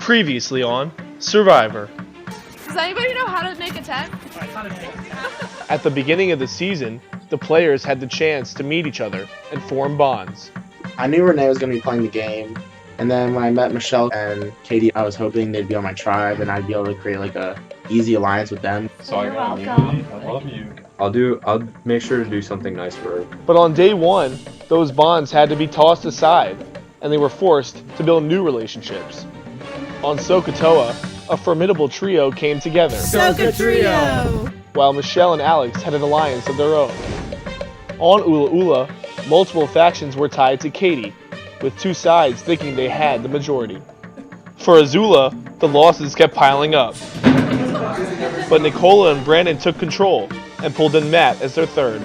Previously on Survivor. Does anybody know how to make a tent? At the beginning of the season, the players had the chance to meet each other and form bonds. I knew Renee was going to be playing the game, and then when I met Michelle and Katie, I was hoping they'd be on my tribe and I'd be able to create like a easy alliance with them. So I got immunity. I love you. I'll make sure to do something nice for her. But on day one, those bonds had to be tossed aside, and they were forced to build new relationships. On Sokotoa, a formidable trio came together. Soka Trio! While Michelle and Alex had an alliance of their own. On Ula Ula, multiple factions were tied to Katie, with two sides thinking they had the majority. For Azula, the losses kept piling up. But Nicola and Brandon took control and pulled in Matt as their third.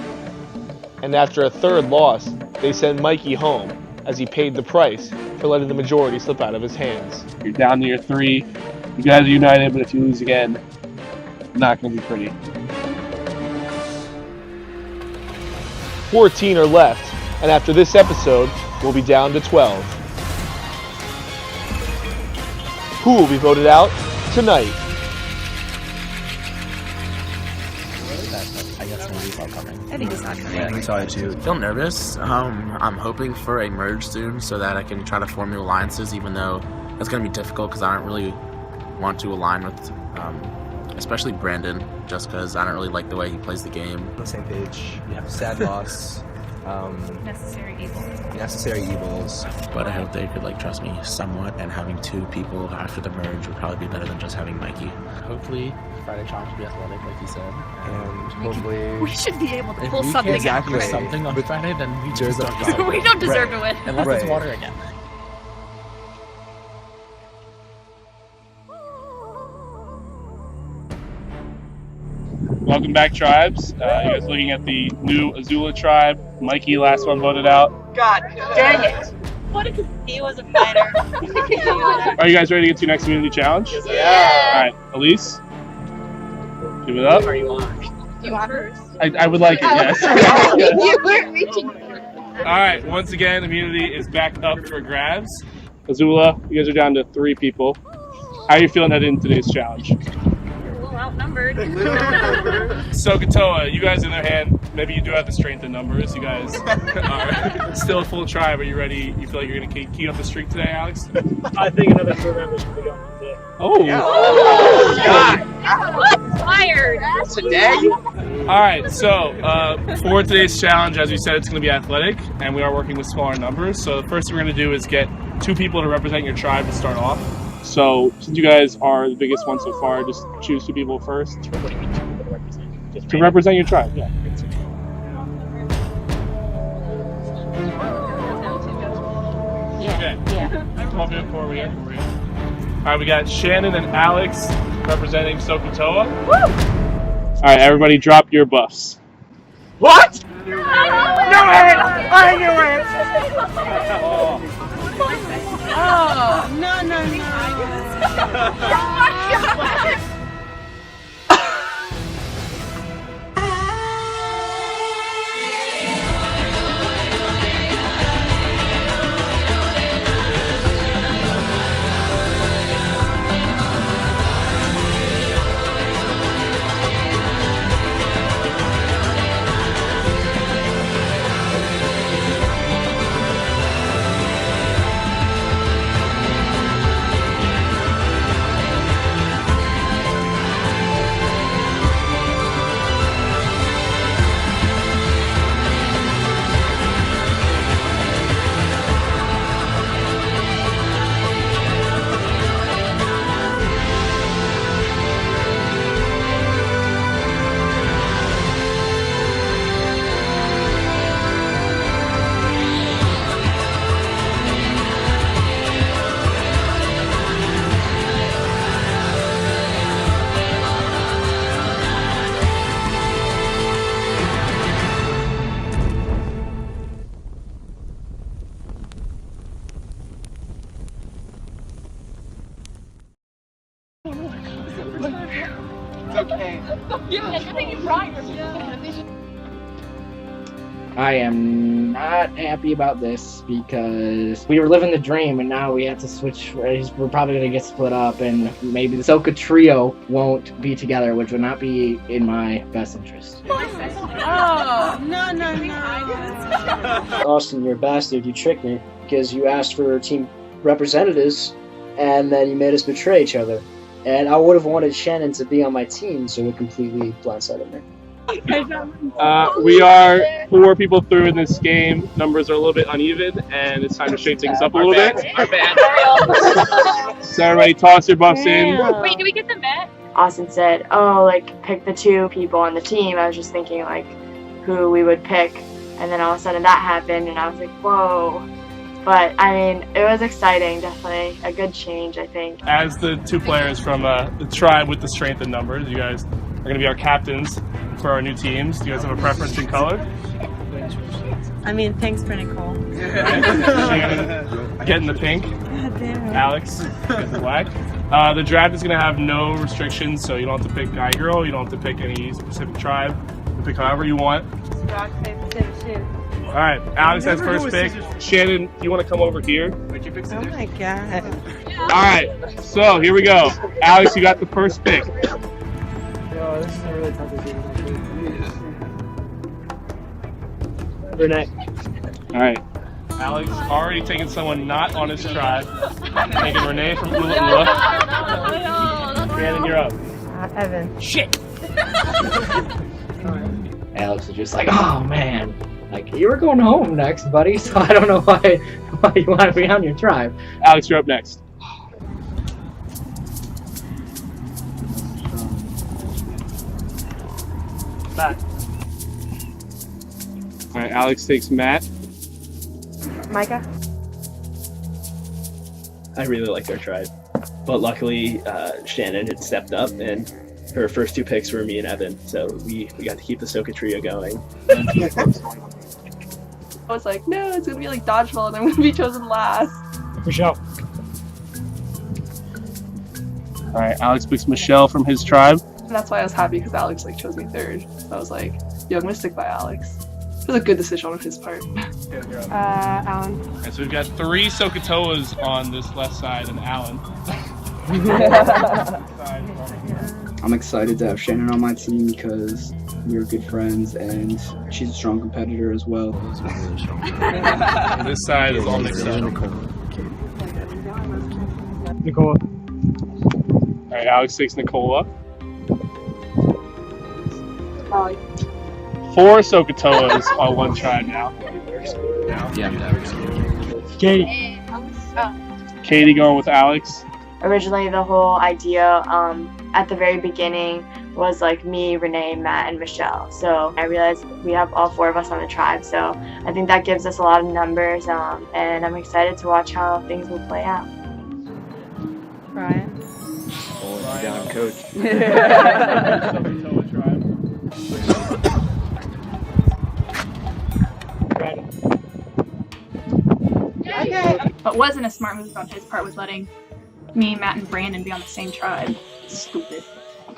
And after a third loss, they sent Mikey home as he paid the price for letting the majority slip out of his hands. You're down to your three. You guys are united, but if you lose again, not going to be pretty. 14 are left, and after this episode, we'll be down to 12. Who will be voted out tonight? I think it's not coming. Yeah, I think so too. I feel nervous. I'm hoping for a merge soon so that I can try to form new alliances, even though that's going to be difficult because I don't really want to align with, especially Brandon, just because I don't really like the way he plays the game. On the same page. Yeah. Sad loss. Necessary evils. But I hope they could trust me somewhat, and having two people after the merge would probably be better than just having Mikey. Hopefully, Friday challenge will be athletic, like you said, And hopefully We should be able to if pull we something can out. do something on Friday, then we just don't deserve We it. don't deserve to win. Unless it's Right. water again. Welcome back, tribes. You guys looking at the new Azula tribe. Mikey, last one voted out. God dang it! What if he was a fighter? Are you guys ready to get to your next community challenge? Yeah. All right, Elise, give it up. You want hers? I would like it, yes. You weren't reaching. All right, once again, immunity is back up for grabs. Azula, you guys are down to 3 people. How are you feeling headed into today's challenge? A little outnumbered. Sokotoa, you guys in their hand, maybe you do have the strength in numbers. You guys are still a full tribe. Are you ready? You feel like you're going to keep up the streak today, Alex? I think another crew member should be going today. Oh! Fired. Today? All right, so for today's challenge, as we said, it's going to be athletic, and we are working with smaller numbers. So the first thing we're going to do is get 2 people to represent your tribe to start off. So since you guys are the biggest one so far, just choose 2 people first. What do you mean 2 people to represent? Just To represent your tribe, yeah. Okay. Come up here over here. All right, we got Shannon and Alex representing Sokotoa. All right, everybody drop your buffs. What? I knew it! Oh, no. Oh my god! It's okay. Yeah, I think you brought your I am not happy about this because we were living the dream and now we have to switch. We're probably going to get split up and maybe the Soka trio won't be together, which would not be in my best interest. Oh, no. Austin, you're a bastard. You tricked me because you asked for team representatives and then you made us betray each other. And I would have wanted Shannon to be on my team, so it completely blindsided me. We are 4 people through in this game. Numbers are a little bit uneven, and it's time to shake things up a little bit. So everybody toss your buffs in. Wait, do we get the bet? Austin said, oh, like, pick the 2 people on the team. I was just thinking, like, who we would pick. And then all of a sudden that happened, and I was like, whoa. But, I mean, it was exciting, definitely. A good change, I think. As the 2 players from the tribe with the strength in numbers, you guys are going to be our captains for our new teams. Do you guys have a preference in color? I mean, thanks for Nicole. Shannon, getting the pink. Alex, get the black. The draft is going to have no restrictions, so you don't have to pick guy, girl. You don't have to pick any specific tribe. You can pick however you want. Rock, paper, scissors, shoot. All right, Alex has first pick. Shannon, you want to come over here? Oh my god. All right, so here we go. Alex, you got the first pick. Yo, this is a really complicated one. Renee. All right, Alex already taking someone not on his tribe. Taking Renee from Ula Ula. Shannon, you're up. Evan. Shit. Alex is just like, oh man, like you were going home next, buddy. So I don't know why you want to be on your tribe. Alex, you're up next. Matt. All right, Alex takes Matt. Micah? I really liked our tribe, but luckily Shannon had stepped up and her first 2 picks were me and Evan, so we got to keep the Soka trio going. I was like, no, it's gonna be like dodgeball and I'm gonna be chosen last. Michelle. All right, Alex picks Michelle from his tribe. And that's why I was happy because Alex like chose me 3rd. So I was like, yo, I'm gonna stick by Alex. It was a good decision on his part. Alan. All right, so we've got 3 Sokatoas on this left side and Alan. I'm excited to have Shannon on my team because we're good friends and she's a strong competitor as well. This side is all mixed up. Nicole. All right, Alex takes Nicola. 4 Sokatoas on one tribe now. Yeah, Katie. Katie going with Alex. Originally, the whole idea at the very beginning was like me, Renee, Matt, and Michelle. So I realized we have all 4 of us on the tribe. So I think that gives us a lot of numbers, and I'm excited to watch how things will play out. Brian. Down, coach. Sokatoa tribe. Okay. What wasn't a smart move on his part was letting me, Matt, and Brandon be on the same tribe. Stupid.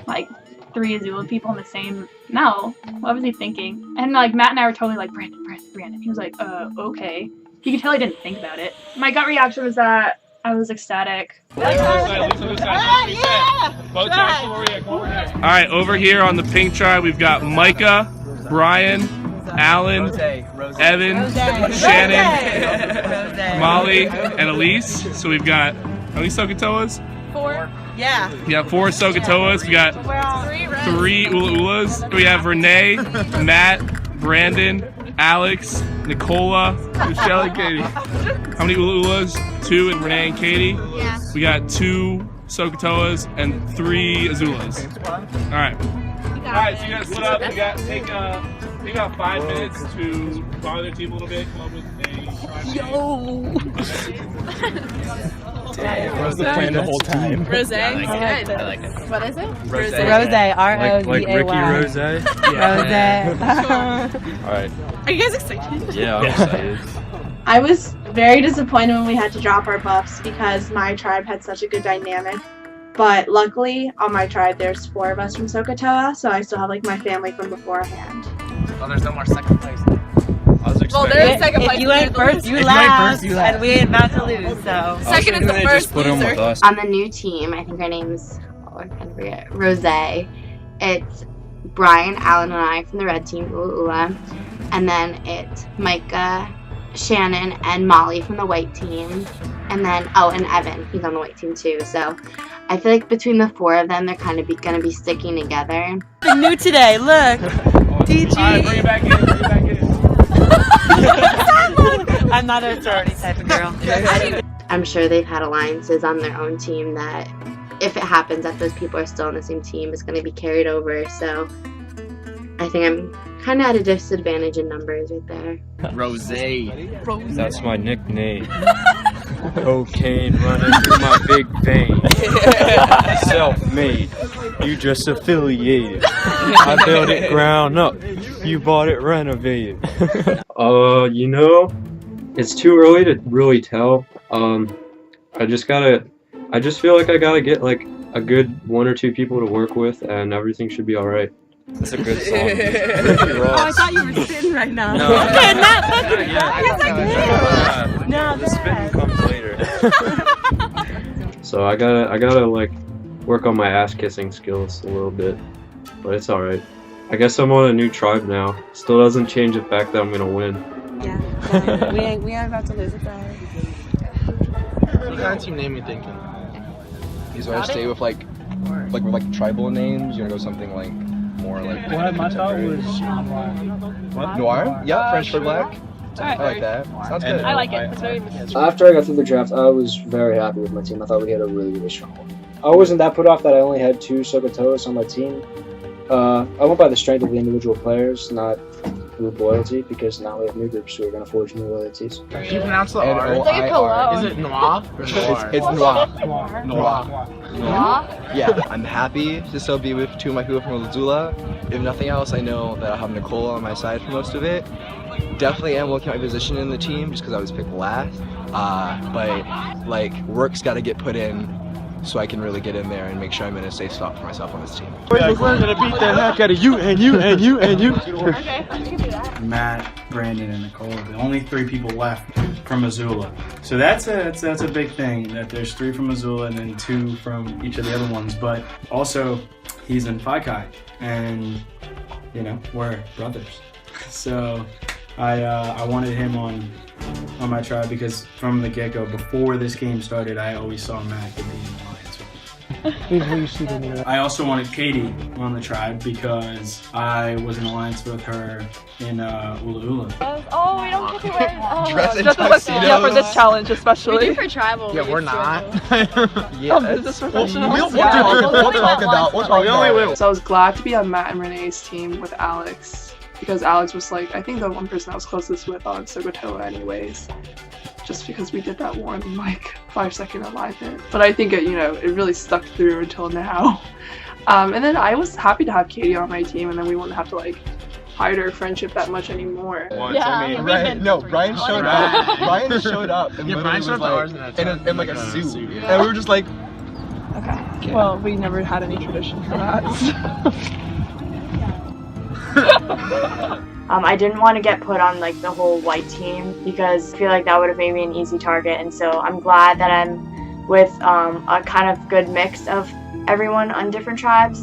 Like, 3 Azula people in the same... No. What was he thinking? And, like, Matt and I were totally like, Brandon. He was like, okay. You could tell he didn't think about it. My gut reaction was that I was ecstatic. All right, over here on the pink tribe, we've got Micah, Brian, Alan, Evan, Shannon, Molly, and Elise. So we've got how many Sokatoas? 4. Yeah. We have 4 Sokatoas. We got 3 Ula Ulas. We have Renee, Matt, Brandon, Alex, Nicola, Michelle, and Katie. How many Ula Ulas? 2 and Renee and Katie. Yeah. We got 2 Sokatoas and 3 Azulas. All right. All right, so you guys split up. You got take about 5 minutes to bother their team a little bit. Come up with a That was the plan the whole time. Rose? I Good. I like it. What is it? Rose. Rose. R-O-V-A-Y. Like Ricky Rose? Rose. Alright. Are you guys excited? Yeah, I'm excited. I was very disappointed when we had to drop our buffs because my tribe had such a good dynamic. But luckily, on my tribe, there's 4 of us from Sokotoa, so I still have like my family from beforehand. Oh, there's no more second place. Well, they're second place. If you ain't first, you last. And we ain't about to lose, so. Second is the first loser. On the new team, I think her name's, I forget, Rose. It's Brian, Alan, and I from the red team, Ula. And then it's Micah, Shannon, and Molly from the white team. And then, and Evan, he's on the white team too. So I feel like between the 4 of them, they're kind of gonna be sticking together. New today, look. DG. Alright, bring it back in. I'm not a sorority type of girl. I'm sure they've had alliances on their own team that if it happens that those people are still on the same team, it's going to be carried over. So I think I'm kind of at a disadvantage in numbers right there. Rose. That's my nickname. Cocaine running through my big vein. Self-made. You just affiliated. I built it ground up. You bought it renovated. You know, it's too early to really tell. I just feel like I gotta get like a good 1 or 2 people to work with, and everything should be all right. That's a good song. Oh, I thought you were sitting right now. No. Okay, not fucking Yes, I did. No, the spitting comes later. So I gotta like work on my ass kissing skills a little bit, but it's all right. I guess I'm on a new tribe now. Still doesn't change the fact that I'm gonna win. Yeah, we ain't about to lose it though. What kind of team name you thinking? You just want to stay with like tribal names? You want to go something like more like? What my thought was Noir? Yeah, French for black. I like that. Sounds good. I like it. It's very After I got through the draft, I was very happy with my team. I thought we had a really, really strong one. I wasn't that put off that I only had 2 Sokotoas on my team. I went by the strength of the individual players, not group loyalty, because now we have new groups who are going to forge new loyalties. Can you pronounce the R? It's like a cologne. Is it noir? It's noir. Noir. Yeah, I'm happy to still be with 2 of my people from Missoula. If nothing else, I know that I'll have Nicole on my side for most of it. Definitely am looking at my position in the team just because I was picked last. But like work's got to get put in so I can really get in there and make sure I'm in a safe spot for myself on this team. We're gonna beat the heck out of you and you and you and you. Okay, you can do that. Matt, Brandon, and Nicole, the only 3 people left from Missoula. So that's a big thing, that there's 3 from Missoula and then 2 from each of the other ones. But also, he's in Phi Chi, and you know, we're brothers. So I wanted him on my tribe because from the get-go, before this game started, I always saw Matt being in alliance with me. I also wanted Katie on the tribe because I was in alliance with her in Ula Ula. Oh, we don't get to wear Dress in tuxedos. Yeah, for this challenge especially. We do for tribal. Yeah, we're not. Yeah. Is this professional? We'll talk about. So I was glad to be on Matt and Renee's team with Alex, because Alex was like, I think the one person I was closest with on Sokotoa anyways, just because we did that one like 5-second alignment. But I think it really stuck through until now. And then I was happy to have Katie on my team, and then we wouldn't have to like hide our friendship that much anymore. Yeah, Brian showed up. Brian showed up. And Brian showed up in like a suit. And we were just like, Okay. Well, we never had any tradition for that. I didn't want to get put on like the whole white team because I feel like that would have made me an easy target, and so I'm glad that I'm with a kind of good mix of everyone on different tribes.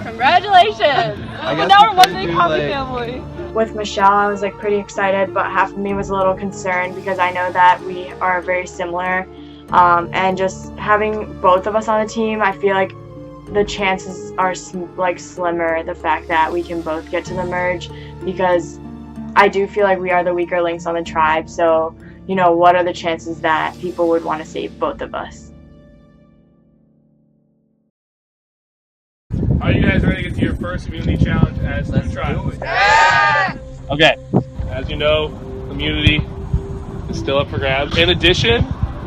Congratulations! Now we're one big happy family. With Michelle, I was like pretty excited, but half of me was a little concerned because I know that we are very similar, and just having both of us on the team, I feel like the chances are like slimmer, the fact that we can both get to the merge, because I do feel like we are the weaker links on the tribe. So, what are the chances that people would want to save both of us? Are you guys ready to get to your first immunity challenge as the tribe? Yeah! Okay, as you know, immunity is still up for grabs. In addition,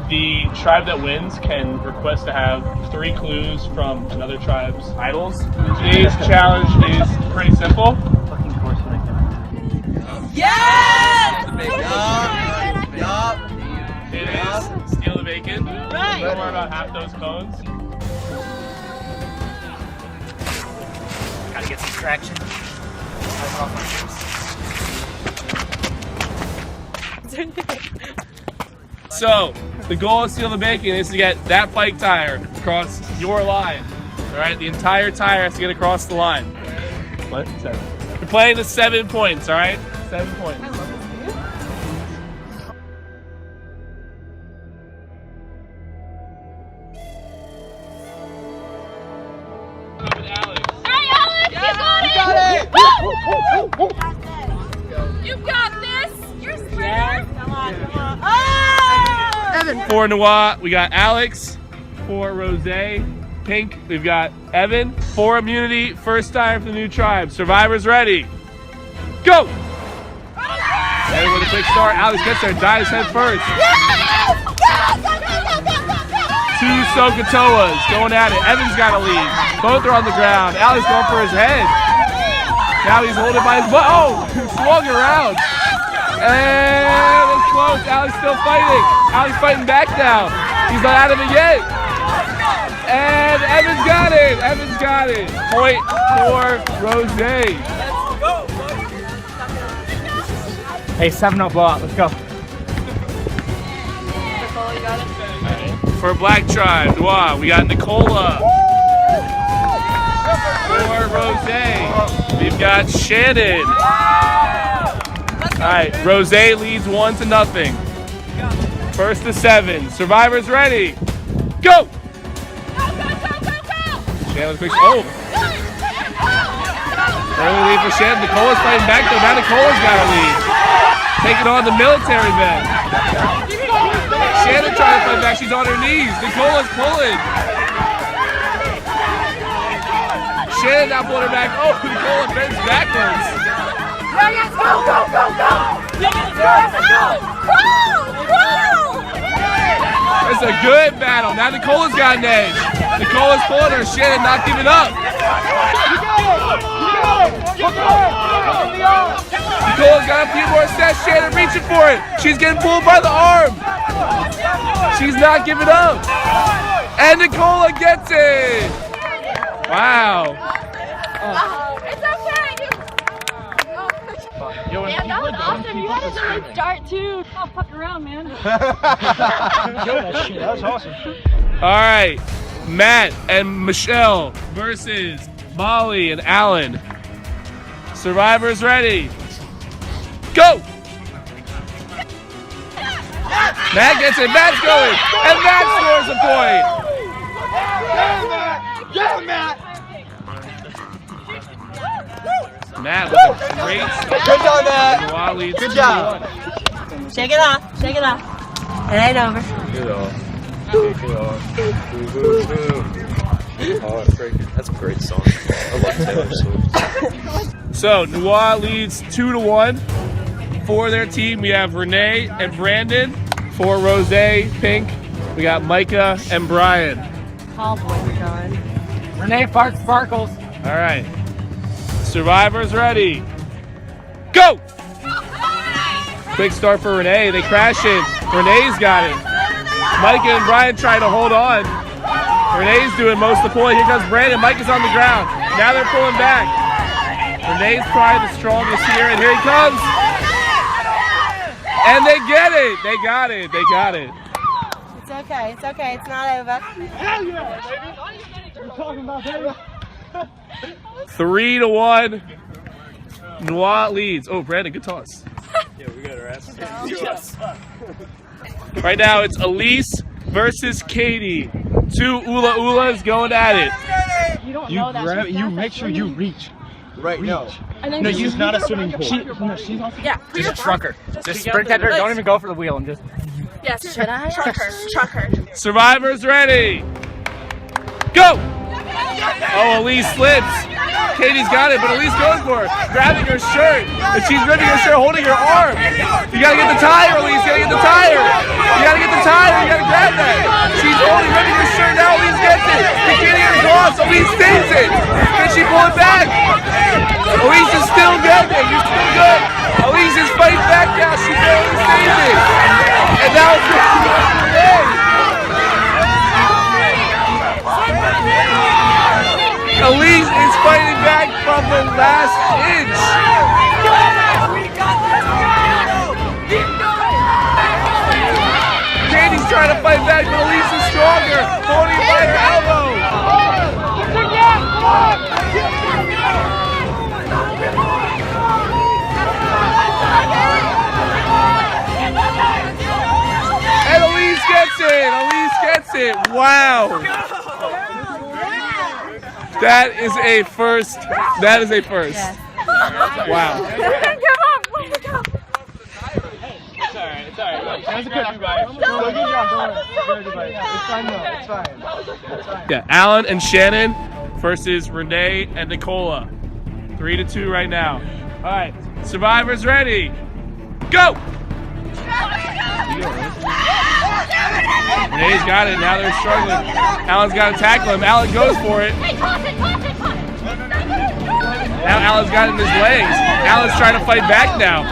the tribe that wins can request to have 3 clues from another tribe's idols. Today's challenge is pretty simple. Yes! It is steal the bacon. Right. We're about half those cones. Gotta get some traction. So, the goal of Seal the Bacon is to get that bike tire across your line. Alright, the entire tire has to get across the line. What? 7. You're playing the 7 points, alright? 7 points. You got this! You're sprinter! Come on, come on. Oh! Evan. For Noah, we got Alex. For Rose, Pink, we've got Evan. For Immunity, first time for the new tribe. Survivors ready. Go! Evan with a quick start. Alex gets there, dives head first. Two Sokotoas going at it. Evan's got a lead. Both are on the ground. Alex going for his head. Now he's holding by his butt. Oh, swung around. And it's close. Alex still fighting. Alex fighting back now. He's not out of it yet. And Evan's got it. Evan's got it. Point for Rose. Hey, 7-0 blowout. Let's go. For Black Tribe, Noah, we got Nicola. For Rose, we've got Shannon. All right, Rose leads 1-0. First to 7. Survivors ready. Go! Shannon, quick. Oh! Early lead for Shannon. Nicola's fighting back though. Now Nicola's got a lead. Taking on the military men. Shannon trying to fight back. She's on her knees. Nicola's pulling. Shannon now pulling her back. Oh, Nicola bends backwards. It's a good battle. Now Nicola's got an edge. Nicola's pulling her. Shannon not giving up. Nicola's got a few more sets. Shannon reaching for it. She's getting pulled by the arm. She's not giving up. And Nicola gets it. Wow. It's okay. Yeah, that was awesome. You had to really start too. Oh, fuck around, man. That was awesome. All right, Matt and Michelle versus Molly and Alan. Survivors ready. Go! Matt gets it. Matt's going. And Matt scores a point. Get him, Matt! Matt with a great start. Good job, Matt. Noah leads Good 2-1. job. Shake it off. Shake it off. It ain't over. Shake it off. Shake it off. Oh, that's a great song. I love Taylor Swift. So Noah leads 2-1. For their team, we have Renee and Brandon. For Rose, Pink, we got Micah and Brian. All boys are going. Renee Sparkles. All right. Survivors ready. Go! Quick start for Renee. They crash in. Renee's got it. Micah and Brian trying to hold on. Renee's doing most of the pulling. Here comes Brandon. Micah's on the ground. Now they're pulling back. Renee's probably the strongest here, and here he comes. And they get it. They got it. They got it. It's okay. It's okay. It's not over. Hell yeah, baby. We're talking about baby. 3-1. Noah leads. Oh, Brandon, good toss. Yeah, we got our asses. Yes. Right now, it's Elise versus Katie. Two Ulas going at it. You grab. You make sure you reach. Right, no. No, she's not a swimming pool. She's also. Yeah. Just truck her. Just sprint at her. Don't even go for the wheel and just. Yes. Should I? Truck her. Truck her. Survivors ready. Go! Oh, Elise slips. Katie's got it, but Elise goes for it. Grabbing her shirt. And she's ripping her shirt, holding her arm. You gotta get the tire, Elise. You gotta get the tire. You gotta get the tire. You gotta grab that. She's ripping her shirt. Now Elise gets it. They can't get it off. Elise stays it. Can she pull it back? Elise is still good. You're still good. Elise is fighting back now. She barely stays it. And now it's Elise is fighting back from the last inch. it. Wow. That is a first. That is a first. Yes. Wow. It's alright. That was a good everybody. Good job. It's fine though. It's fine. Yeah, Alan and Shannon versus Renee and Nicola. 3-2 right now. All right, survivors ready? Go! Renee's got it. Now they're struggling. Alan's got to tackle him. Alan goes for it. Now Alan's got it in his legs. Alan's trying to fight back now.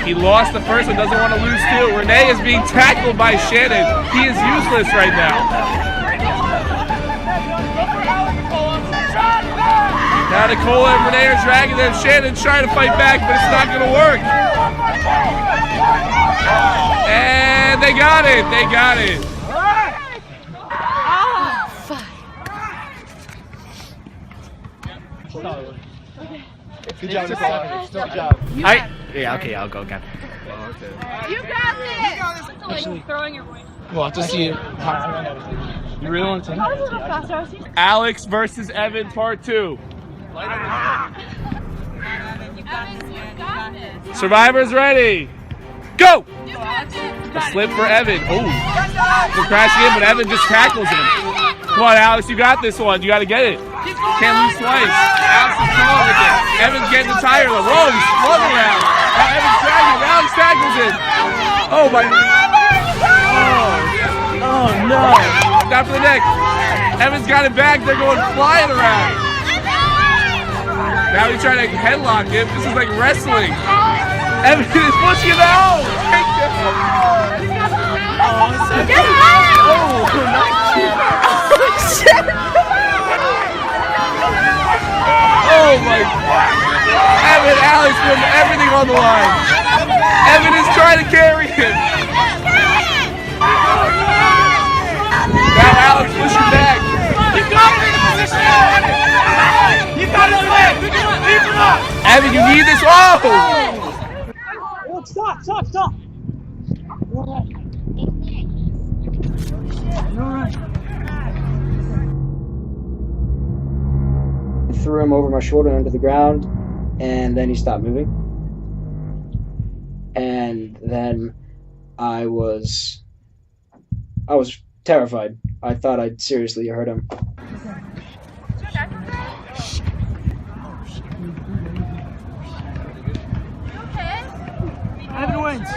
He lost the first one, doesn't want to lose two. Renee is being tackled by Shannon. He is useless right now. Now Nicola and Renee are dragging them. Shannon's trying to fight back, but it's not going to work. And they got it. They got it. Good job, Nicola. Good job. Yeah, okay, I'll go, Kevin. You got it! Actually, throwing your voice. We'll have to see it. You really want to take it? Alex versus Evan, part 2. Survivors ready. Go! A slip for Evan. Oh, we're crashing in, but Evan just tackles him. Come on, Alex, you got this one. You got to get it. Can't lose twice. Alex is calling with it. Evan's getting the tire. The rope's floating around. Now Evan's dragging him. Alex tackles him. Oh, my. Oh, no. Not for the neck. Evan's got it back. They're going flying around. Now he's trying to headlock him. This is like wrestling. Evan is pushing him out. Oh my God. Evan, Alex put everything on the line. Evan is trying to carry him. Now Alex pushing back. You got it in the position. You got it away. Keep it up. Evan, you need this. Oh! Stop. Threw him over my shoulder into the ground, and then he stopped moving. And then I was terrified. I thought I'd seriously hurt him. Evan wins.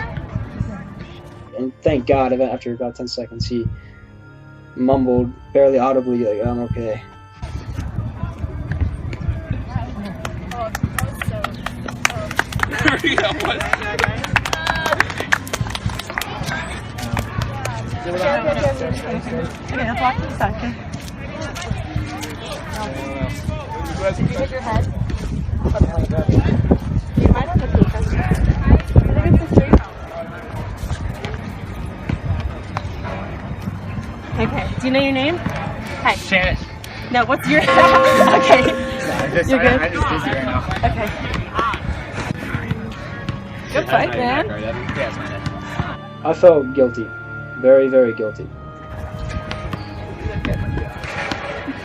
And thank God, after about 10 seconds, he mumbled barely audibly, like, "I'm okay." Okay, do you know your name? Hi. Shannon. No, what's your okay. You're good? I'm just busy right now. Okay. Good fight, man. I felt guilty. Very, very guilty.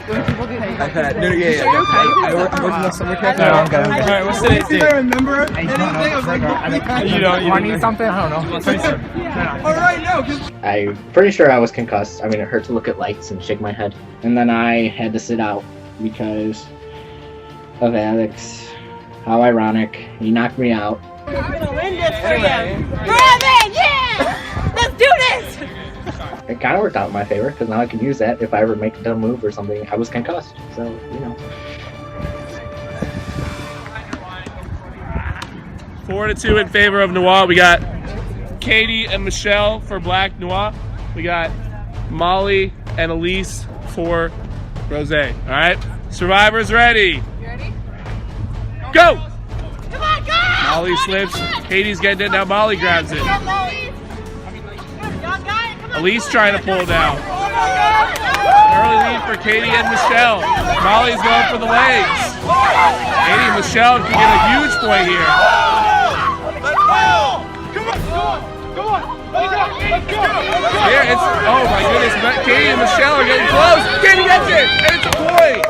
I've had no, yeah. I worked in the summer camp. No, I'm good. Alright, what's today's date? I remember anything. I was like, You don't need something? I don't know. Alright, no. I'm pretty sure I was concussed. I mean, it hurt to look at lights and shake my head. And then I had to sit out because of Alex. How ironic. He knocked me out. We're gonna win this for you. Bravo, yeah! Let's do this! It kind of worked out in my favor because now I can use that if I ever make a dumb move or something. I was concussed, so, you know. 4-2 in favor of Noir. We got Katie and Michelle for Black Noir. We got Molly and Elise for Rose. All right, survivors ready? You ready? Go! Come on, go! Molly slips. Katie's getting it. Now Molly grabs it. Elise trying to pull down. Early lead for Katie and Michelle. Molly's going for the legs. Katie and Michelle can get a huge point here. Come on. Here, it's, oh my goodness, Katie and Michelle are getting close. Katie gets it, and it's a point.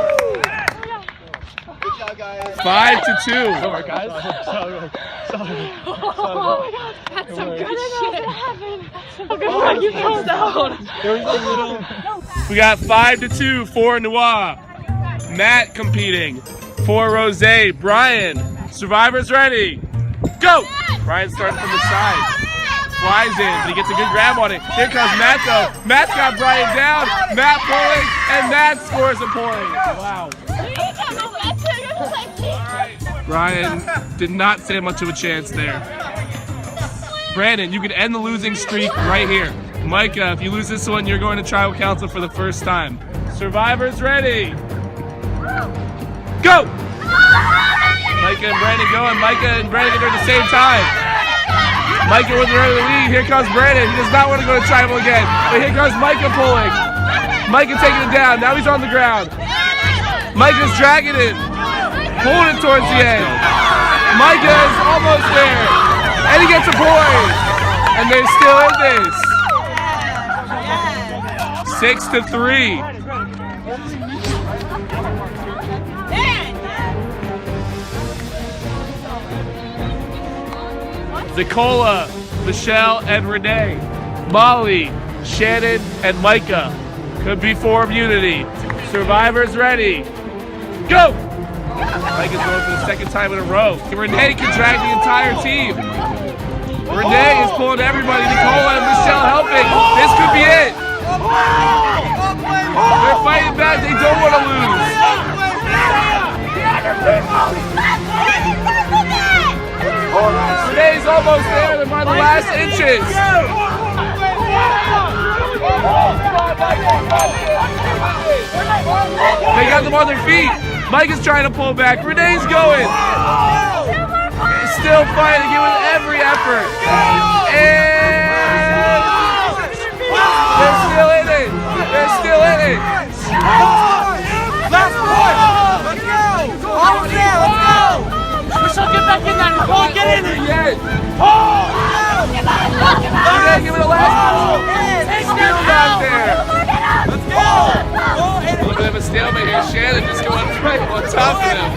5-2. Sorry, guys. Sorry. Oh my god, that's so good shit. Okay, fine, you calm down. We got 5-2 for Noir. Matt competing for Rose. Brian, survivors ready. Go! Brian starting from the side. Flies in, but he gets a good grab on it. Here comes Matt though. Matt's got Brian down. Matt pulling, and Matt scores a point. Wow. Brian did not stand much of a chance there. Brandon, you can end the losing streak right here. Micah, if you lose this one, you're going to tribal council for the first time. Survivors ready. Go! Micah and Brandon going. Micah and Brandon are at the same time. Micah wasn't ready to lead. Here comes Brandon. He does not want to go to tribal again. But here comes Micah pulling. Micah taking it down. Now he's on the ground. Micah's dragging it. Pulling it towards the end. Micah is almost there. And he gets a point. And they're still in this. 6-3. Nicola, Michelle, and Renee. Molly, Shannon, and Micah. Could be form unity. Survivors ready. Go! Micah's going for the second time in a row. Renee can drag the entire team. Renee is pulling everybody. Nicola and Michelle helping. This could be it. They're fighting back. They don't want to lose. Renee's almost there. They're by the last inches. They got them on their feet. Mike is trying to pull back. Renee's going. Still fighting, giving every effort. And they're still in it. They're still in it. Last point. Let's go. Almost there. Let's go. Michelle, get back in there. Nicole, get in there. Yes. Renee, give it a last pull. Still back there. Let's go. A little bit of a stalemate here. Shannon just going right on top of him.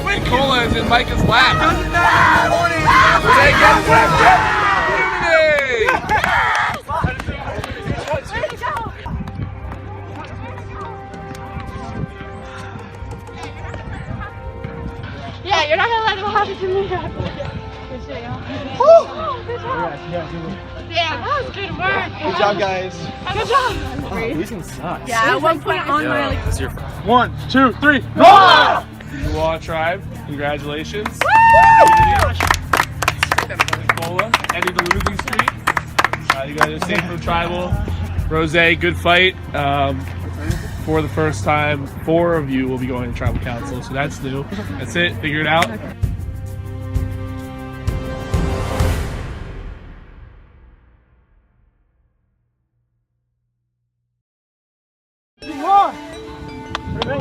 Nicola is in Micah's lap. Renee gets wrapped up. Yeah, you're not gonna let it happen to me. Damn, that was good work. Good job, guys. Good job. Oh, losing sucks. Yeah, at one point on my like. 1, 2, 3. Go! Noir Tribe, congratulations. Nicola, ending the losing streak. You guys are safe from tribal. Rose, good fight. For the first time, 4 of you will be going to tribal council, so that's new. That's it. Figure it out.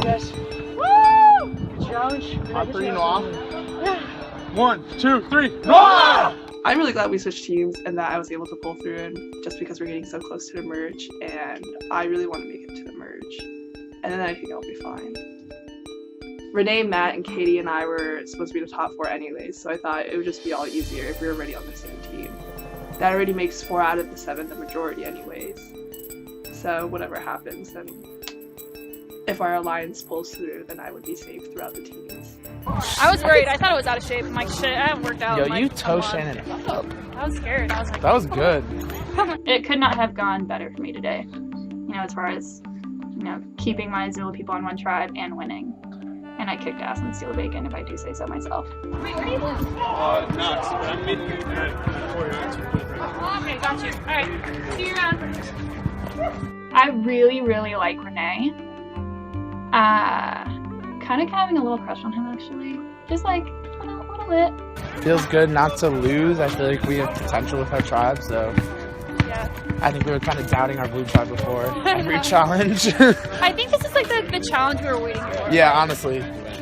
Guys. Woo! Good challenge. On 3 Noir. 1, 2, 3. Noir! I'm really glad we switched teams and that I was able to pull through, and just because we're getting so close to the merge, and I really want to make it to the merge, and then I think I'll be fine. Renee, Matt, and Katie and I were supposed to be the top 4 anyways, so I thought it would just be all easier if we were already on the same team. That already makes 4 out of the 7 the majority anyways. So whatever happens, then if our alliance pulls through, then I would be safe throughout the teams. I was worried. I thought it was out of shape. I'm like, shit, I haven't worked out. Yo, I'm like, you toe come on. Shannon up. I was scared. I was like, That was good. It could not have gone better for me today. You know, as far as, you know, keeping my Zulu people on one tribe and winning. And I kicked ass and steal bacon, if I do say so myself. Wait, where do you live? I'm meeting you at Okay, got you. Alright, see you around. I really, really like Renee. Kind of having a little crush on him, actually. Just like, a little bit. Feels good not to lose. I feel like we have potential with our tribe, so Yeah. I think we were kind of doubting our blue tribe before every challenge. I think this is like the challenge we were waiting for. Yeah, honestly.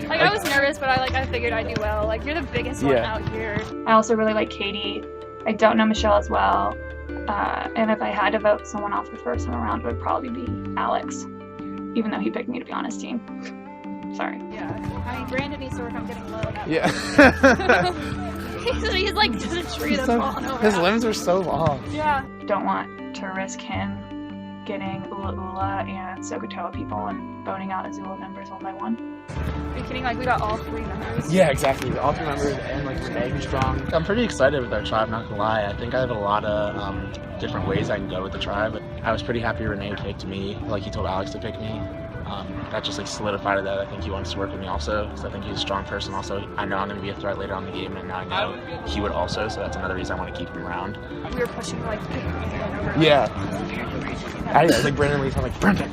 Like I was nervous, but I figured I'd do well. Like you're the biggest one out here. I also really like Katie. I don't know Michelle as well. And if I had to vote someone off the first round, it would probably be Alex, even though he picked me to be on his team. Sorry. Yeah. I mean, Brandon needs to work on getting low. Yeah. He's like just a tree that's falling over. His limbs are so long. Yeah. Don't want to risk him getting Ula Ula and Sokotoa people and voting out Azula members one by one. Are you kidding? Like we got all 3 members. Yeah, exactly. All 3 members and like Renee, who's strong. I'm pretty excited with our tribe, not gonna lie. I think I have a lot of different ways I can go with the tribe. I was pretty happy Renee picked me, like he told Alex to pick me. That just like solidified that I think he wants to work with me also, because I think he's a strong person also. I know I'm going to be a threat later on in the game, and now I know he would also, so that's another reason I want to keep him around. We were pushing like over. Yeah. I was like Brendan when he's like, Brendan!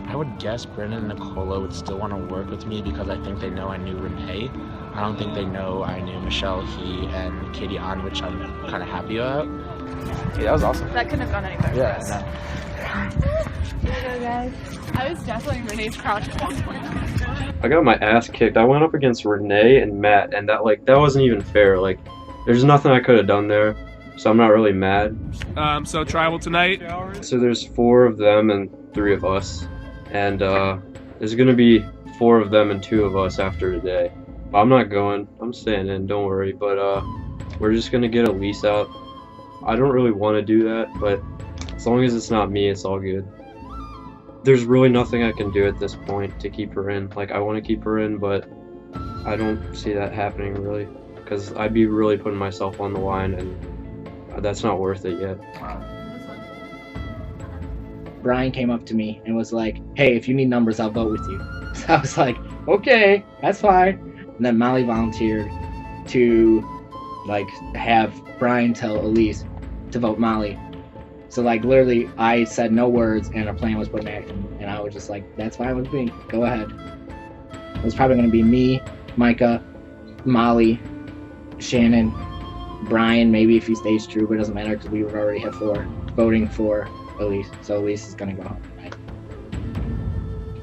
I would guess Brendan and Nicola would still want to work with me because I think they know I knew Renee. I don't think they know I knew Michelle, he, and Katie An, which I'm kind of happy about. Yeah, that was awesome. That couldn't have gone any better. Yeah, for us. Here we go, guys. I was definitely Renee's crouch at one point. I got my ass kicked. I went up against Renee and Matt, and that wasn't even fair. Like, there's nothing I could have done there, so I'm not really mad. So tribal tonight. So there's 4 of them and 3 of us, and there's gonna be 4 of them and 2 of us after today. But I'm not going. I'm staying in. Don't worry. But we're just gonna get Elise out. I don't really want to do that, but as long as it's not me, it's all good. There's really nothing I can do at this point to keep her in. Like, I want to keep her in, but I don't see that happening really, because I'd be really putting myself on the line, and that's not worth it yet. Brian came up to me and was like, hey, if you need numbers, I'll vote with you. So I was like, okay, that's fine. And then Molly volunteered to like have Brian tell Elise to vote Molly. So like literally I said no words and a plan was put in action, and I was just like, that's fine with me, go ahead. It was probably going to be me, Micah, Molly, Shannon, Brian, maybe if he stays true, but it doesn't matter because we would already have 4 voting for Elise. So Elise is going to go home tonight.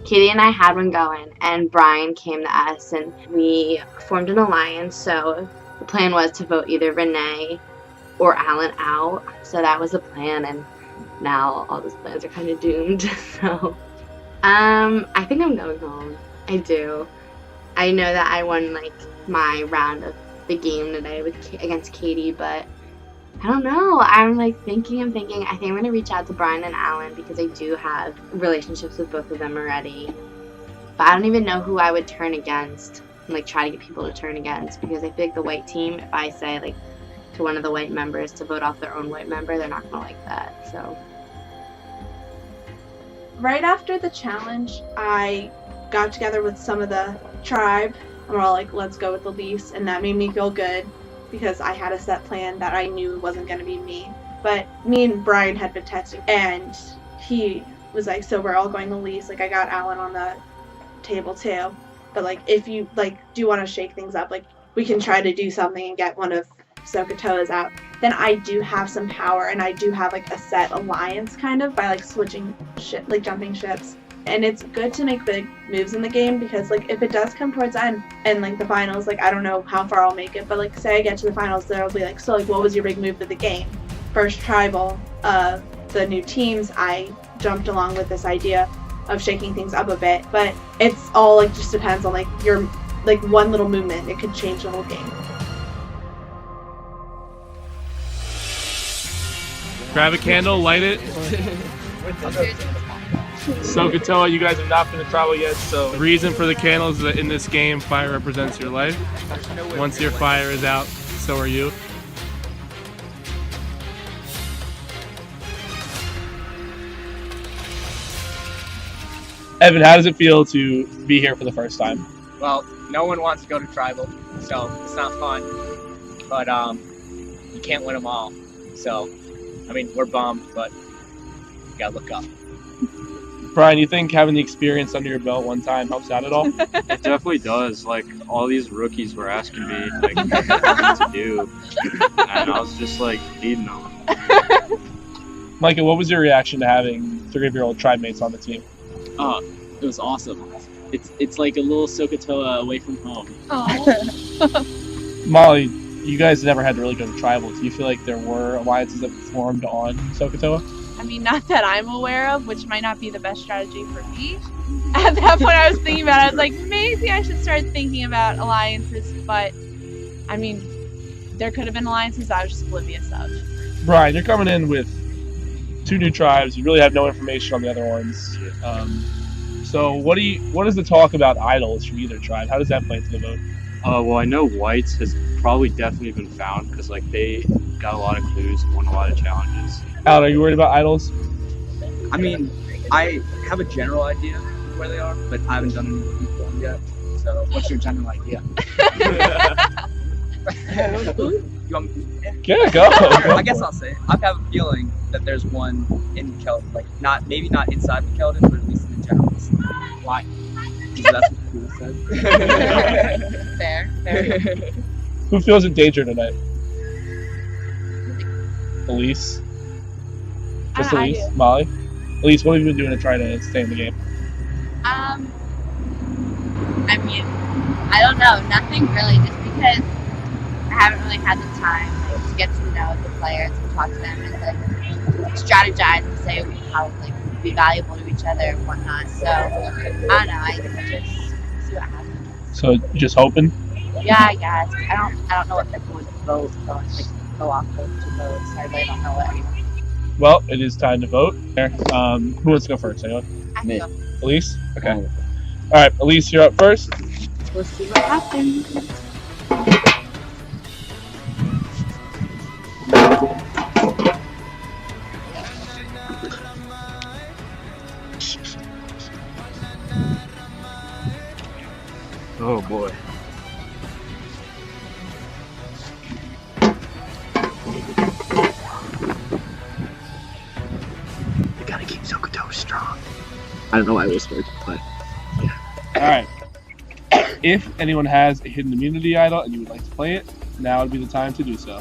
Katie and I had one going, and Brian came to us, and we formed an alliance. So the plan was to vote either Renee or Alan out. So that was the plan, and now all those plans are kind of doomed. So I think I'm going home. I do. I know that I won like my round of the game today against Katie, but I don't know. I'm thinking. I think I'm going to reach out to Brian and Alan because I do have relationships with both of them already. But I don't even know who I would turn against and try to get people to turn against, because I feel like the white team, if I say to one of the white members to vote off their own white member, they're not going to like that. So right after the challenge, I got together with some of the tribe and we're all like, let's go with Elise, and that made me feel good because I had a set plan that I knew wasn't going to be me. But me and Brian had been texting, and he was like, so we're all going Elise. I got Alan on the table too, but if you do want to shake things up, we can try to do something and get one of Sokotoa's out. Then I do have some power, and I do have a set alliance kind of by switching ship, jumping ships. And it's good to make big moves in the game because if it does come towards the end and the finals, I don't know how far I'll make it, but say I get to the finals, there'll be so what was your big move of the game? First tribal, the new teams, I jumped along with this idea of shaking things up a bit, but it's all just depends on your one little movement, it could change the whole game. Grab a candle, light it. Sokotoa, you guys have not been to tribal yet, so the reason for the candles is that in this game, fire represents your life. Once your fire is out, so are you. Evan, how does it feel to be here for the first time? Well, no one wants to go to tribal, so it's not fun. But you can't win them all. So, we're bummed, but you gotta look up. Brian, you think having the experience under your belt one time helps out at all? It definitely does. All these rookies were asking me what to do, and I was just leading them. Micah, what was your reaction to having 3 of your old tribe mates on the team? It was awesome. It's like a little Sokotoa away from home. Molly, you guys never had to really go to tribal. Do you feel like there were alliances that formed on Sokotoa? I mean, not that I'm aware of, which might not be the best strategy for me. At that point, I was thinking about it. I was like, maybe I should start thinking about alliances, but I mean, there could have been alliances I was just oblivious of. Brian, you're coming in with 2 new tribes. You really have no information on the other ones. So what is the talk about idols from either tribe? How does that play into the vote? Well, I know Whites has probably definitely been found because like they got a lot of clues, won a lot of challenges. Alan, are you worried about idols? I mean, I have a general idea of where they are, but I haven't done any looking for them yet. So, what's your general idea? You want me to, Yeah, go. I guess I'll say it. I have a feeling that there's one in Keldon, like maybe not inside the Keldon, but at least in the general vicinity. Why? Because that's what people said. Fair. Who feels in danger tonight? Elise? Just I Elise? do. Molly? Elise, what have you been doing to try to stay in the game? I mean, I don't know, nothing really, just because I haven't really had the time to get to know the players and talk to them and like strategize and say how like we'd be valuable to each other and whatnot. So I don't know, I just see what happens. So just hoping? Yeah, I guess. I don't know what people would vote, so like go off those 2 votes. I really don't know what anyone. Well, it is time to vote. Who wants to go first? Anyone? I can go. Elise? Okay. All right, Elise, you're up first. We'll see what happens. Oh boy. We gotta keep Sokotoa strong. I don't know why I whispered, but yeah. All right. If anyone has a hidden immunity idol and you would like to play it, now would be the time to do so.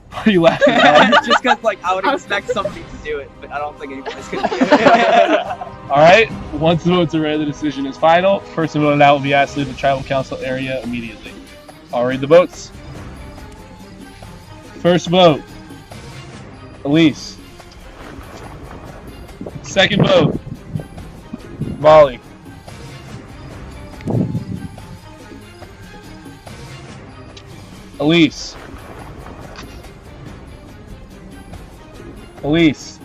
Why are you laughing at? Just because like I would expect somebody to do it, but I don't think anybody's gonna do it. All right. Once the votes are ready, the decision is final. Person voted out will be asked to leave the tribal council area immediately. I'll read the votes. First vote, Elise. Second vote, Molly. Elise. Elise.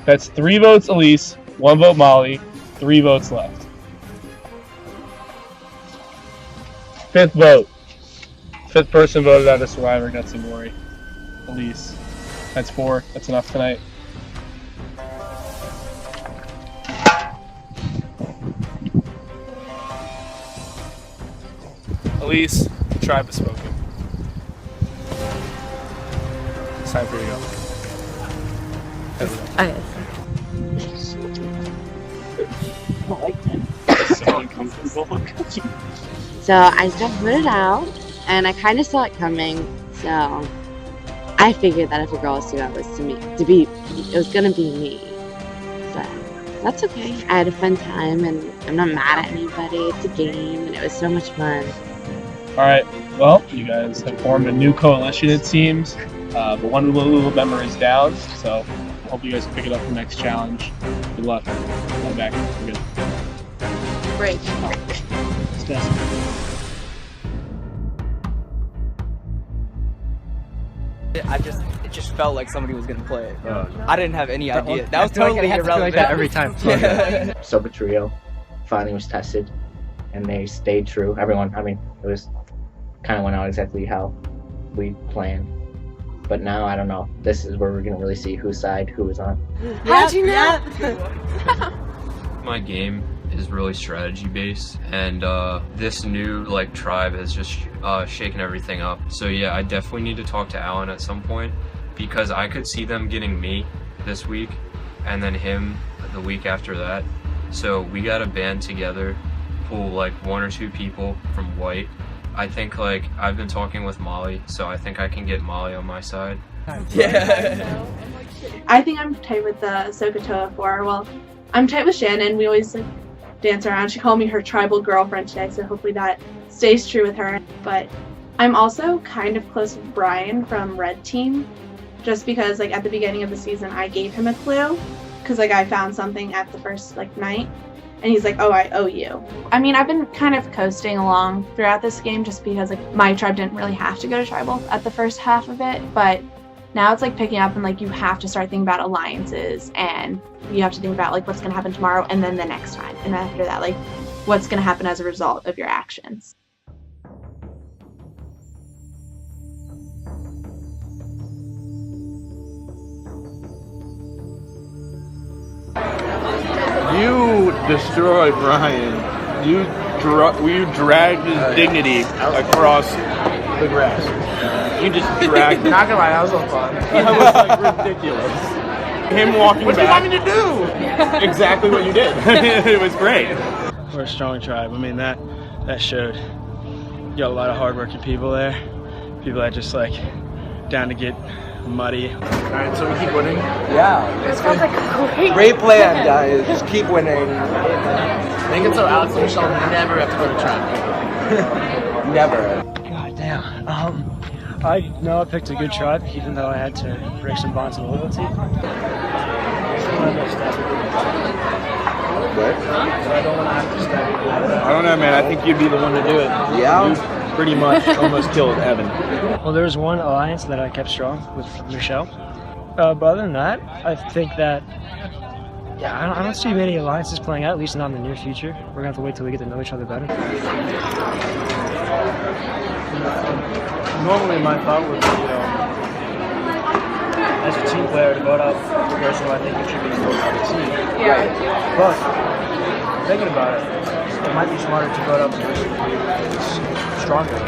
That's 3 votes Elise, 1 vote Molly, 3 votes left. Fifth vote. 5th person voted out as survivor, got some worry. Elise. That's 4. That's enough tonight. Elise, the tribe has spoken. It's time for you to go. So uncomfortable. So I just got voted out, and I kind of saw it coming. So I figured that if a girl stood out was it was gonna be me. So that's okay. I had a fun time, and I'm not mad at anybody. It's a game, and it was so much fun. All right. Well, you guys have formed a new coalition, it seems. But one little member is down, so I hope you guys can pick it up for the next challenge. Good luck. Come back. We're good. Break. It just felt like somebody was gonna play it. I didn't have any idea. That was I feel like totally it has to be irrelevant. like that every time. Soka Trio finally was tested, and they stayed true. Everyone, I mean, it was kind of went out exactly how we planned. But now, I don't know. This is where we're going to really see whose side who is on. How'd you know? My game is really strategy based, and this new tribe has just shaken everything up. So yeah, I definitely need to talk to Alan at some point, because I could see them getting me this week and then him the week after that. So we gotta band together, pull 1 or 2 people from White. I think I've been talking with Molly, so I think I can get Molly on my side. Yeah. I think I'm tight with the Sokotoa 4. Well, I'm tight with Shannon. We always like dance around. She called me her tribal girlfriend today, so hopefully that stays true with her. But I'm also kind of close with Brian from Red Team, just because like at the beginning of the season I gave him a clue, because like I found something at the first like night, and he's like, "Oh, I owe you." I mean, I've been kind of coasting along throughout this game just because like my tribe didn't really have to go to tribal at the first half of it, but now it's like picking up and like you have to start thinking about alliances, and you have to think about like what's going to happen tomorrow and then the next time, and after that like what's going to happen as a result of your actions. You destroyed Brian. You dragged his dignity across the grass. You just dragged it. Not gonna lie, that was so fun. That was like ridiculous. Him walking What do you back. want me to do? Exactly what you did. It was great. We're a strong tribe. I mean, that showed. You got a lot of hardworking people there. People that just like down to get muddy. All right, so we keep winning. Yeah. This sounds like a Great plan, guys. Just keep winning. Make it so Alex and Michelle never have to go to tribe. Never. God damn. I know I picked a good tribe, even though I had to break some bonds of loyalty. What? I don't want to have to step. I don't know, man. I think you'd be the one to do it. Yeah? You pretty much almost killed Evan. Well, there was one alliance that I kept strong with Michelle. But other than that, I think that, yeah, I don't see many alliances playing out, at least not in the near future. We're going to have to wait till we get to know each other better. Normally my thought would be, as a team player, to vote out the person who I think contributes most to the team. Yeah. But, thinking about it might be smarter to vote out the person who is stronger.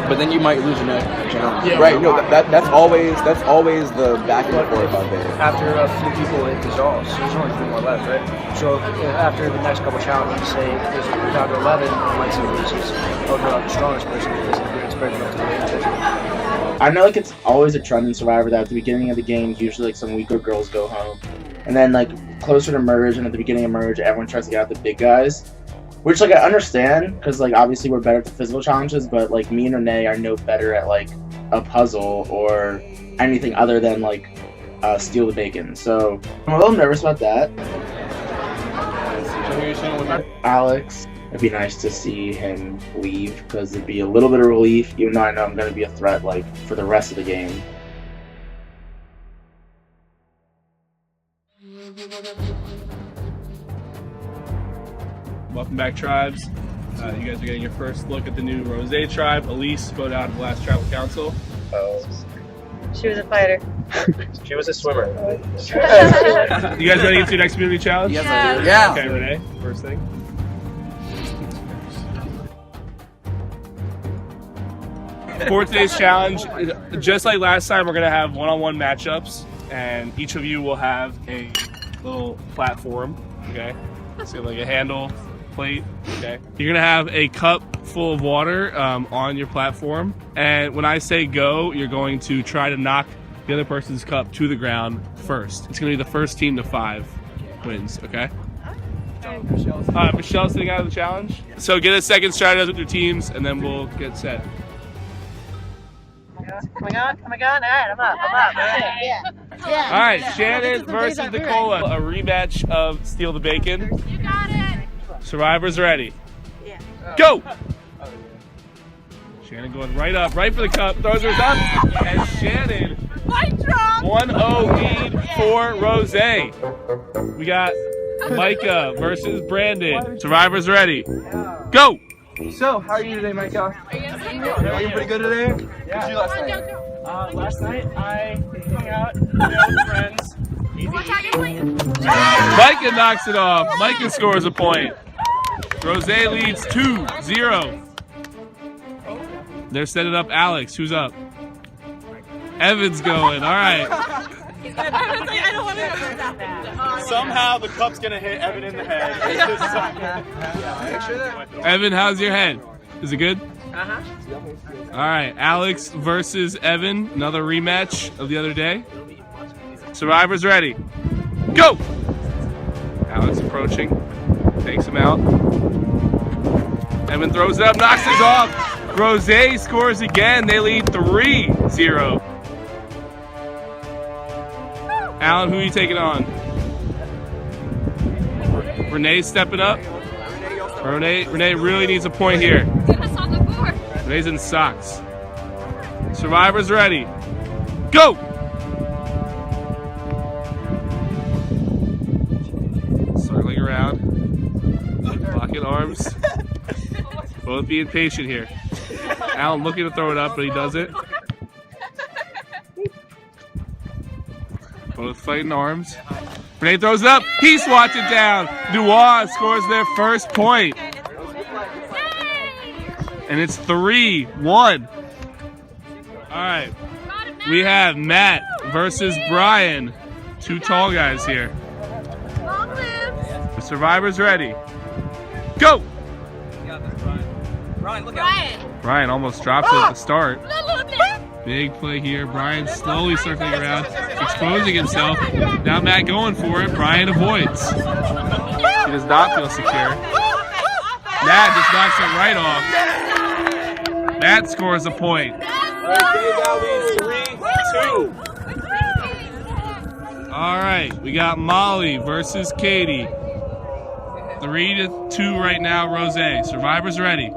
But then you might lose your next challenge. Yeah. Right, no, that's always the back and forth of it. After a few people it dissolves, there's only 3 more left, right? So after the next couple challenges, say there's down to 11, one team loses, I'll go out the strongest person because it's better enough to win. I know like it's always a trend in Survivor that at the beginning of the game, usually like some weaker girls go home. And then like closer to Merge and at the beginning of Merge, everyone tries to get out the big guys. Which like I understand, because like obviously we're better at the physical challenges, but like me and Renee are no better at like a puzzle or anything other than like steal the bacon. So I'm a little nervous about that. Alex, it'd be nice to see him leave because it'd be a little bit of relief, even though I know I'm going to be a threat like for the rest of the game. Welcome back, tribes. You guys are getting your first look at the new Rose tribe. Elise voted out of the last tribal council. She was a fighter. She was a swimmer. You guys ready to get to your next community challenge? Yes, I do. Yeah. Okay, Renee, first thing. For today's challenge, just like last time, we're going to have one-on-one matchups, and each of you will have a little platform, okay? So like a handle, plate, okay? You're going to have a cup full of water on your platform, and when I say go, you're going to try to knock the other person's cup to the ground first. It's going to be the first team to 5 wins, okay? Michelle's sitting out of the challenge. So get a second strategize with your teams, and then we'll get set. Coming on. All right, I'm up. Yeah. All right, Shannon versus Nicola. A rematch of Steal the Bacon. You got it. Survivors ready. Yeah. Go! Shannon going right up, right for the cup, throws hers up, and Shannon 1-0 lead for Rose. We got Micah versus Brandon. Survivors ready. Go! So, how are you today, Micah? Are you pretty good today? Yeah. What did you last night? Last night I hung out with friends. Easy. Micah knocks it off. Micah scores a point. Rose leads 2-0. They're setting up Alex. Who's up? Evan's going. All right. I don't want to hurt that bad. Somehow the cup's gonna hit Evan in the head. Evan, how's your head? Is it good? Uh-huh. All right, Alex versus Evan. Another rematch of the other day. Survivors ready. Go! Alex approaching. Takes him out. Evan throws it up, knocks it off. Rose scores again. They lead 3-0. Alan, who are you taking on? Renee stepping up. Renee really needs a point here. Renee's in socks. Survivors ready. Go! Circling around. Locking arms. Both being patient here. Alan looking to throw it up, but he doesn't. Both fighting arms. Renee throws it up. He swats it down. Dubois scores their first point. And it's 3-1. All right. We have Matt versus Brian. Two tall guys here. The Survivors ready. Go! Brian almost drops it at the start. Big play here. Brian slowly circling around, exposing himself. Now Matt going for it. Brian avoids. He does not feel secure. Matt just knocks it right off. Matt scores a point. All right, we got Molly versus Katie. 3-2 right now, Rose. Survivors ready.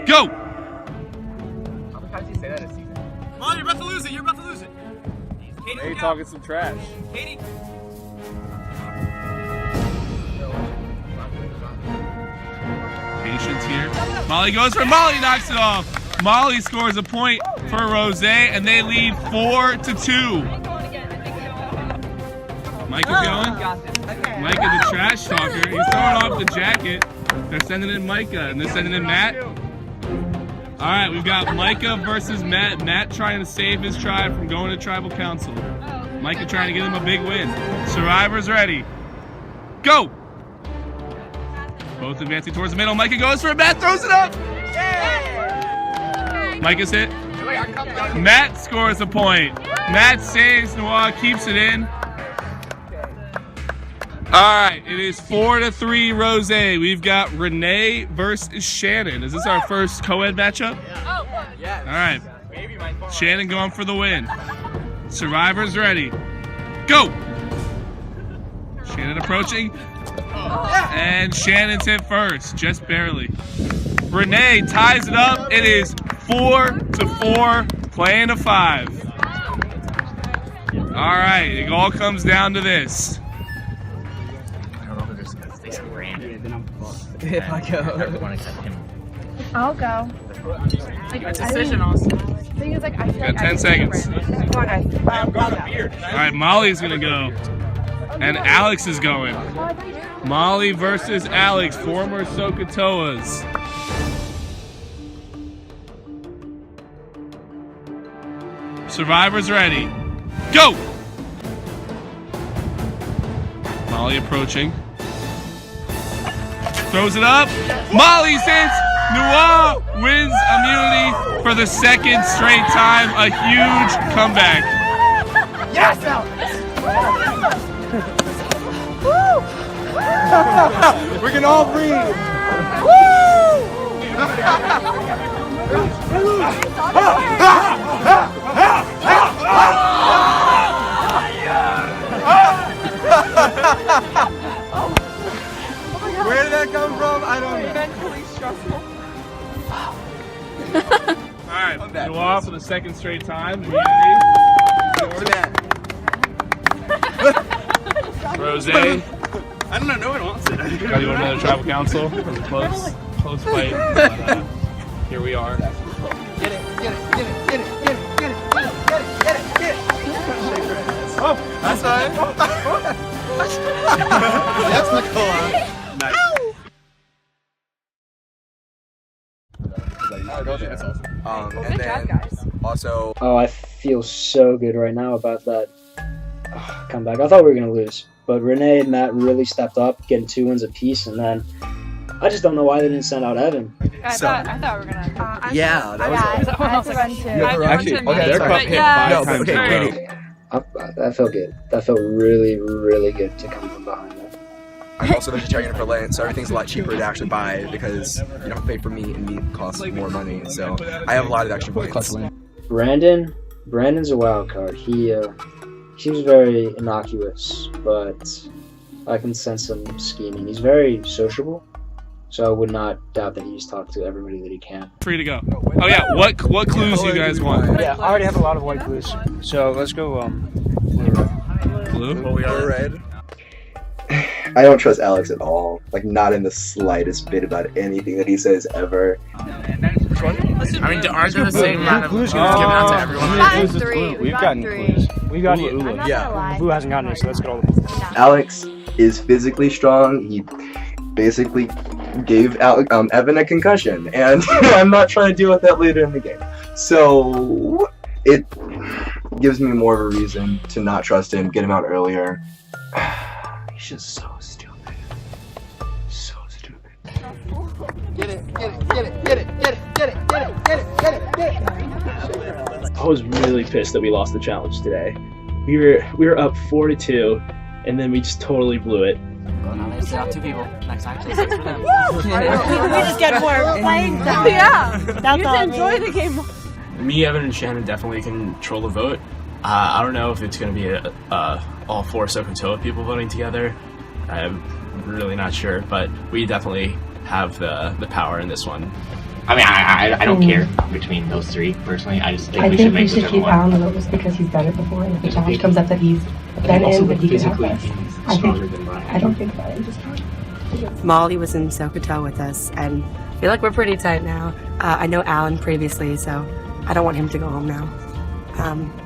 Go! Molly, you're about to lose it. You're about to lose it. Hey, talking some trash. Katie. Patience here. Molly goes for Molly, knocks it off. Molly scores a point for Rose, and they lead 4-2. Micah's going. Micah, the trash talker. He's throwing off the jacket. They're sending in Micah, and they're sending in Matt. All right, we've got Micah versus Matt. Matt trying to save his tribe from going to tribal council. Micah trying to get him a big win. Survivors ready. Go! Both advancing towards the middle. Micah goes for it. Matt throws it up. Micah's hit. Matt scores a point. Matt saves. Noah keeps it in. All right, it is 4-3 Rose. We've got Renee versus Shannon. Is this our first co-ed matchup? Yeah. All right. Shannon going for the win. Survivors ready. Go! Shannon approaching. And Shannon's hit first, just barely. Renee ties it up. It is 4-4, playing to 5. All right, it all comes down to this. If I go. I'll go. Like, Decision, Austin. Thing is, like, I Got 10 seconds. All right, Molly's gonna go, and Alex is going. Molly versus Alex, former Sokotoas. Survivors ready. Go! Molly approaching. Throws it up. Molly hits. Noah wins immunity for the second straight time. A huge comeback. Yes, Alex! We can all breathe. Where did that come from? I don't know. Mentally stressful. All right, Noah for the second straight time. Rose. I don't know. No one wants it. Got to go to another tribal council. It was a close fight. But, here we are. Get it, get it, get it, get it, get it, get it, get it, get it, get it. Oh, that's fine. That's Nicola. Nice. And then also. Oh, I feel so good right now about that comeback. I thought we were gonna lose, but Renee and Matt really stepped up, getting 2 wins apiece, and then I just don't know why they didn't send out Evan. I thought we were gonna. Yeah, that was. I had to run too. Actually, okay, they're sorry. but yeah, No, but okay, Katie. That felt good. That felt really, really good to come from behind that. I'm also vegetarian for Lent, so everything's a lot cheaper to actually buy because you don't have to pay for meat, and meat costs more money. So I have a lot of extra points. Brandon's a wild card. He seems very innocuous, but I can sense some scheming. He's very sociable, so I would not doubt that he's talked to everybody that he can. Free to go. Oh yeah, what clues do you guys want? Yeah, I already have a lot of white clues. So let's go blue. Well, we are red. I don't trust Alex at all. Like, not in the slightest bit about anything that he says ever. I mean, aren't there the same amount of clues given out to everyone? We've gotten clues. We've got Ula. Yeah. Blue hasn't gotten it, so let's get all the clues. Alex is physically strong. He basically gave Evan a concussion, and I'm not trying to deal with that later in the game. So it gives me more of a reason to not trust him, get him out earlier. He's just so stupid. So stupid. Get it. I was really pissed that we lost the challenge today. We were up 4-2, and then we just totally blew it. Well, now they sit out 2 people. Next time, play 6 for them. We just get more playing time. Yeah. That's You all. can enjoy the game. Me, Evan, and Shannon definitely control the vote. I don't know if it's going to be all 4 Sokotoa people voting together. I'm really not sure, but we definitely have the power in this one. I mean, I don't care between those 3 personally. I just think we should make should keep Alan in the vote just because he's done it before, and if the challenge comes up that he's been in, that he can help us. I don't think Brian just. Molly was in Sokotoa with us, and I feel like we're pretty tight now. I know Alan previously, so I don't want him to go home now.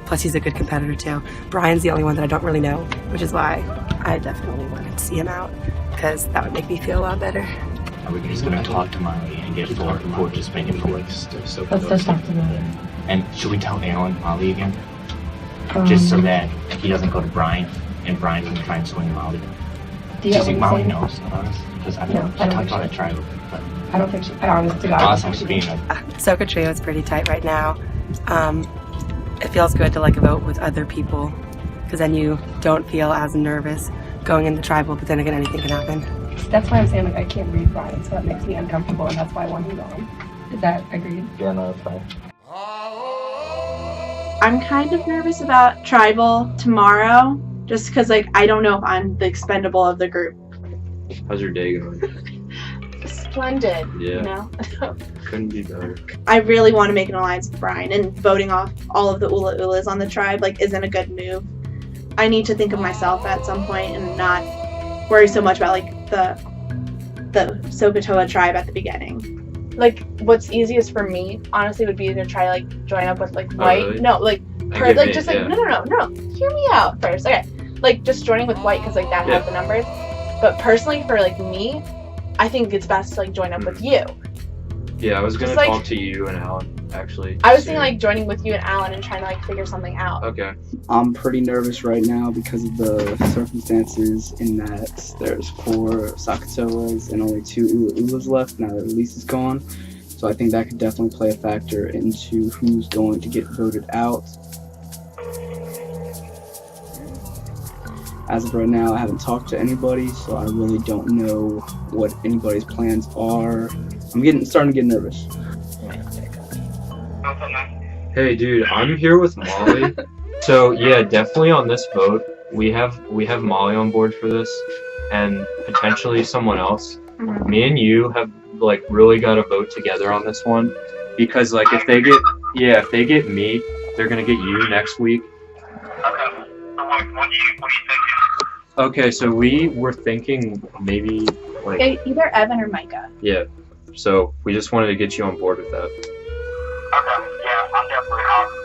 Plus, he's a good competitor too. Brian's the only one that I don't really know, which is why I definitely wanted to see him out, because that would make me feel a lot better. Are we just going to talk to Molly and get 4 participating for Let's just talk to Molly. And should we tell Alan Molly again? Just so that he doesn't go to Brian, and Brian can try and swing Molly. Do you think Molly knows about us? Because I talked about it tribal, but I don't think she. I honestly got Soka Trio is pretty tight right now. It feels good to like vote with other people, because then you don't feel as nervous going into tribal, but then again, anything can happen. That's why I'm saying, like, I can't read Brian, so that makes me uncomfortable, and that's why I want him gone. Is that agreed? Yeah, no, that's fine. I'm kind of nervous about tribal tomorrow, just because, like, I don't know if I'm the expendable of the group. How's your day going? Splendid. Yeah. You know? Couldn't be better. I really want to make an alliance with Brian, and voting off all of the Ula Ulas on the tribe, like, isn't a good move. I need to think of myself at some point and not worry so much about, like, the Sokotoa tribe at the beginning. Like, what's easiest for me, honestly, would be to try, like, join up with, like, white. Really? No, like, just, like, yeah. no. Hear me out first. Okay. Like, just joining with white, because, like, that has the numbers. But personally, for, like, me, I think it's best to, like, join up with you. Yeah, I was gonna Just, like, talk to you and Alan, actually. I was thinking, like, joining with you and Alan and trying to, like, figure something out. Okay. I'm pretty nervous right now because of the circumstances in that there's 4 Sokotoas and only 2 Ulas left now that Elise is gone. So I think that could definitely play a factor into who's going to get voted out. As of right now, I haven't talked to anybody, so I really don't know what anybody's plans are. I'm starting to get nervous. Hey, dude, I'm here with Molly. So yeah, definitely on this vote, we have Molly on board for this, and potentially someone else. Me and you have like really got to vote together on this one, because like if they get me, they're gonna get you next week. Okay, so we were thinking maybe like Either Evan or Micah. yeah. So we just wanted to get you on board with that. I'm definitely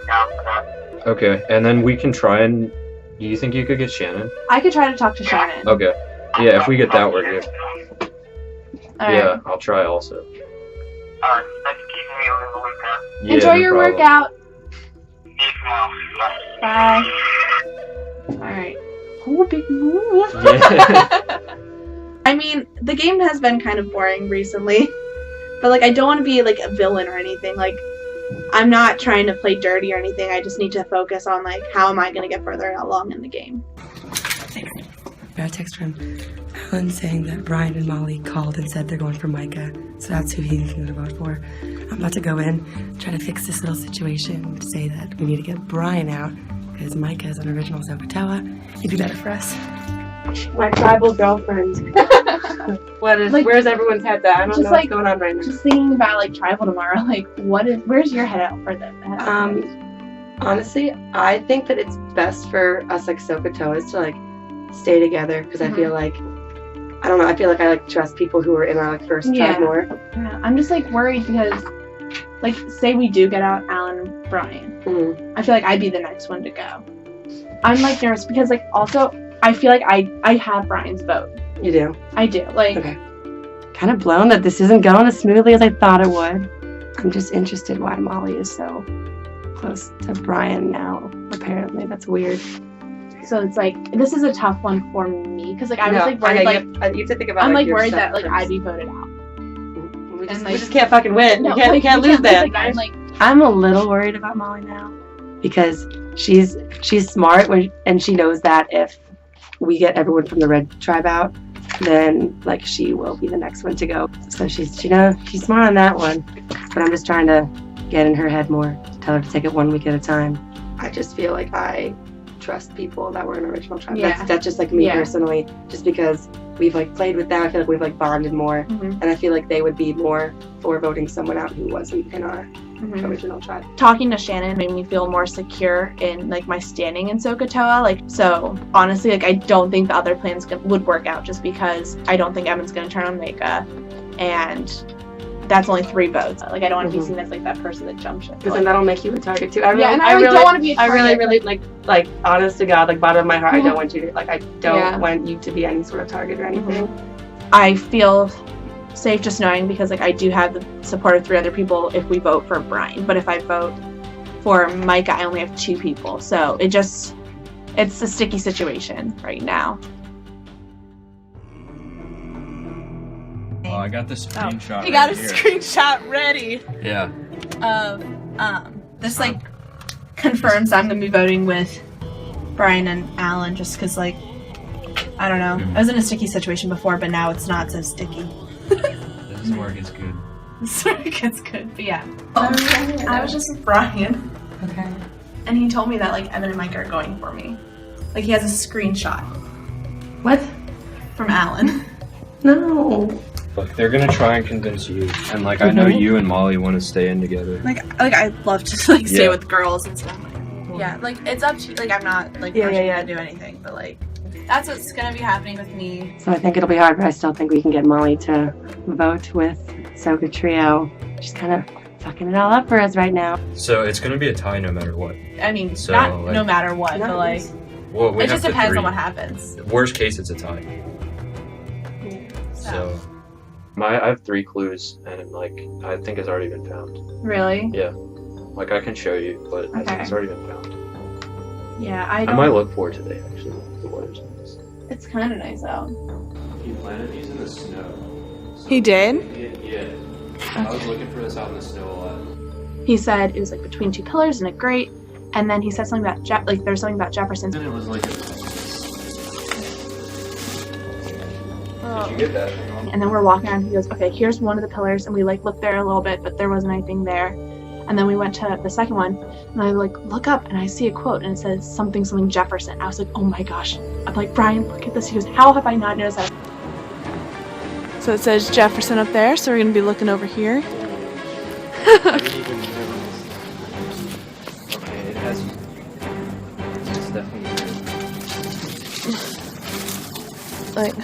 down for that. Okay, and then we can try and. Do you think you could get Shannon? I could try to talk to Shannon. Okay. Yeah, if we get that, we're good. All Yeah, right. I'll try also. Alright, thanks for keeping me in the loop, man. Yeah, Enjoy no your problem. workout. Bye. Bye. Alright. Oh, big move. I mean, the game has been kind of boring recently, but, like, I don't want to be, like, a villain or anything. Like, I'm not trying to play dirty or anything. I just need to focus on like how am I going to get further along in the game. Got a text from Alan saying that Brian and Molly called and said they're going for Micah, so that's who he's going to vote for. I'm about to go in, try to fix this little situation, to say that we need to get Brian out, because Micah is an original Sokotoa. He'd be better for us. My tribal girlfriend. Where's everyone's head at? I don't know what's going on right now. Just thinking about like tribal tomorrow, like where's your head out for that? Honestly, I think that it's best for us like Sokotoas to like stay together, because I feel like, I don't know, I feel like I like trust people who are in our like first tribe more. Yeah, I'm just like worried because like say we do get out Alan and Brian. I feel like I'd be the next one to go. I'm like nervous because like also I feel like I have Brian's vote. You do? I do. Like okay. Kind of blown that this isn't going as smoothly as I thought it would. I'm just interested why Molly is so close to Brian now. Apparently, that's weird. So it's like this is a tough one for me because like I was like worried you have to think about. I'm like your worried stuff that like first. I'd be voted out. We just can't fucking win. No, we can't lose that. Like, I'm a little worried about Molly now because she's smart and she knows that if we get everyone from the red tribe out, then like she will be the next one to go. So she's smart on that one. But I'm just trying to get in her head more, tell her to take it 1 week at a time. I just feel like I trust people that were an original tribe. Yeah. That's just like me Yeah. personally, just because we've like played with them. I feel like we've like bonded more, and I feel like they would be more for voting someone out who wasn't in our original tribe. Talking to Shannon made me feel more secure in like my standing in Sokotoa. Like so, honestly, like I don't think the other plans would work out just because I don't think Evan's gonna turn on Micah, and that's only 3 votes. Like I don't want to be seen as like that person that jumps ship. Because then that'll make you a target too. I and I really don't want to be a target. I really like honest to God, like bottom of my heart, I don't want you to I don't want you to be any sort of target or anything. I feel safe just knowing because like I do have the support of 3 other people if we vote for Brian. But if I vote for Micah, I only have 2 people. So it's a sticky situation right now. Oh, I got the screenshot. He got a right here. screenshot ready. Yeah. This like confirms I'm gonna be voting with Brian and Alan just because like I don't know. I was in a sticky situation before, but now it's not so sticky. This work is good. This work is good, but yeah. I was just with Brian. Okay. And he told me that like Evan and Mike are going for me. Like he has a screenshot. What? From Alan. No. Look, they're gonna try and convince you, and like I know you and Molly want to stay in together. Like I'd love to like stay Yeah. with girls and stuff. Yeah, like it's up to like I'm not like pressured to do anything, but like that's what's gonna be happening with me. So I think it'll be hard, but I still think we can get Molly to vote with Soka Trio. She's kind of fucking it all up for us right now. So it's gonna be a tie no matter what. I mean, So, not like- no matter what, but like Well, we it have just to depends on three. what happens. Worst case, it's a tie. So, I have 3 clues, and like I think it's already been found. Really? Yeah, like I can show you, but I think it's Okay. already been found. Yeah, I might look for it today. Actually, the weather's nice. It's kind of nice out. He planted these in the snow. He did? Yeah. I was looking for this out in the snow a lot. He said it was like between 2 pillars and a grate, and then he said something about like there's something about Jefferson's. And it was like. Oh. Did you get that? And then we're walking around. He goes, "Okay, here's one of the pillars," and we like looked there a little bit, but there wasn't anything there. And then we went to the second one, and I like look up and I see a quote, and it says something Jefferson. I was like, "Oh my gosh!" I'm like, "Brian, look at this." He goes, "How have I not noticed that?" So it says Jefferson up there, so we're gonna be looking over here. Okay, it has. It's definitely. Like,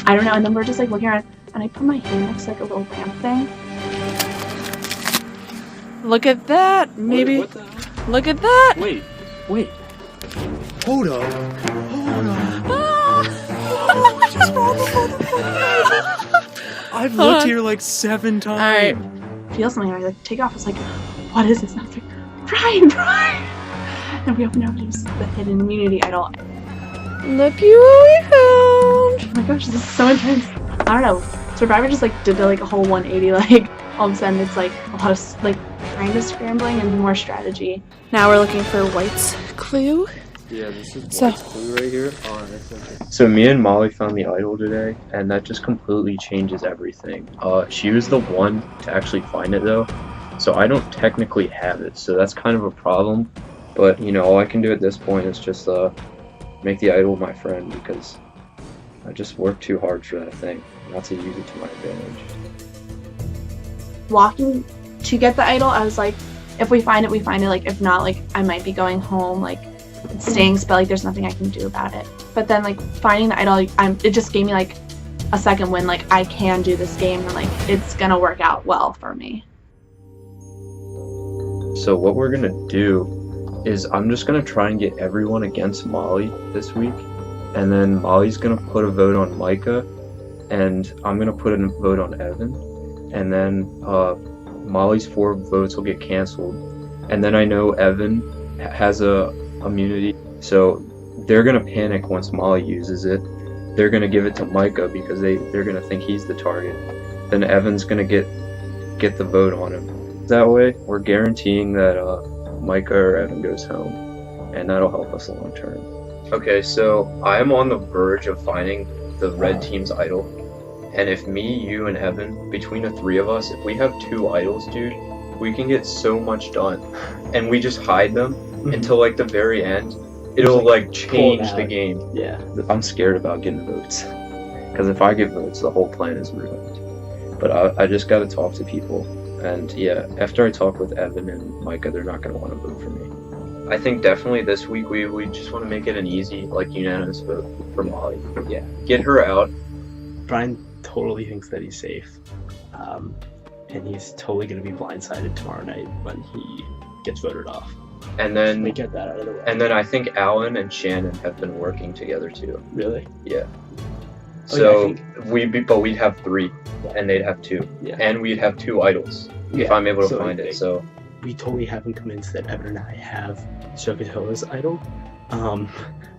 I don't know. And then we're just like looking around, and I put my hand next to like a little lamp thing. Look at that. Maybe. Look at that. Wait. Hold up. I've looked here like 7 times. All right. Feel something. And I like take it off. I was like, "What is this?" And I was like, "Brian." And we opened it up. It was the hidden immunity idol. Look what we found. Oh my gosh, this is so intense. I don't know. Survivor just like did like a whole 180. Like all of a sudden, it's like a lot of like kind of scrambling and more strategy. Now we're looking for White's clue. Yeah, this is So- White's clue right here. So me and Molly found the idol today, and that just completely changes everything. She was the one to actually find it though, so I don't technically have it, so that's kind of a problem. But you know, all I can do at this point is just make the idol my friend, because I just worked too hard for that thing, not to use it to my advantage. Walking to get the idol, I was like, if we find it, we find it. Like, if not, like, I might be going home, like, staying, but like, there's nothing I can do about it. But then, like, finding the idol, it just gave me, like, a second win. Like, I can do this game, and, like, it's gonna work out well for me. So what we're gonna do is I'm just gonna try and get everyone against Molly this week, and then Molly's gonna put a vote on Micah, and I'm gonna put a vote on Evan, and then Molly's 4 votes will get canceled, and then I know Evan has a immunity, so they're gonna panic once Molly uses it. They're gonna give it to Micah because they're gonna think he's the target. Then Evan's gonna get the vote on him. That way, we're guaranteeing that Micah or Evan goes home, and that'll help us long term. Okay, so I am on the verge of finding the red team's idol, and if me, you, and Evan, between the 3 of us, if we have 2 idols, dude, we can get so much done, and we just hide them until like the very end. It'll like change the game. Yeah. I'm scared about getting votes, because if I get votes, the whole plan is ruined. But I just gotta talk to people, and yeah, after I talk with Evan and Micah, they're not gonna want to vote for me. I think definitely this week we just want to make it an easy, like, unanimous vote for Molly. Yeah, get her out. Brian totally thinks that he's safe, and he's totally going to be blindsided tomorrow night when he gets voted off. And then we get that out of the way. And then I think Alan and Shannon have been working together too. Really? Yeah. Oh, So yeah, but we'd have 3, and they'd have 2, and we'd have 2 idols if I'm able to find it. So we totally have him convinced that Evan and I have Sokotoa's idol,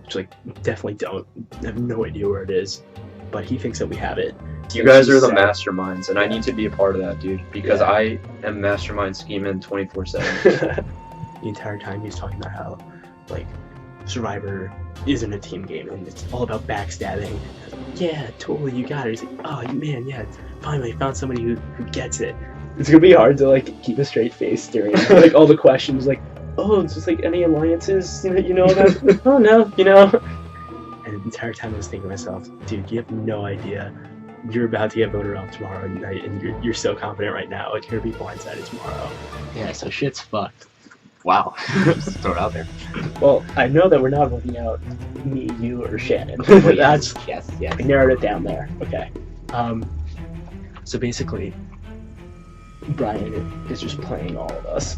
which like definitely don't have no idea where it is, but he thinks that we have it. you guys are the masterminds, and I need to be a part of that, dude, because I am mastermind scheming 24/7. The entire time he's talking about how like Survivor isn't a team game and it's all about backstabbing. Yeah, totally, you got it. He's like, oh man, yeah, finally found somebody who gets it. It's gonna be hard to like keep a straight face during like all the questions, like, oh, it's just like any alliances, you know about? Oh no, you know. And the entire time I was thinking to myself, dude, you have no idea. You're about to get voted off tomorrow night, and you're so confident right now. Like, you're gonna be blindsided tomorrow. Yeah, so shit's fucked. Wow. Just throw it out there. Well, I know that we're not voting out me, you, or Shannon. Well, That's yes. I narrowed it down there. Okay. So basically, Brian is just playing all of us.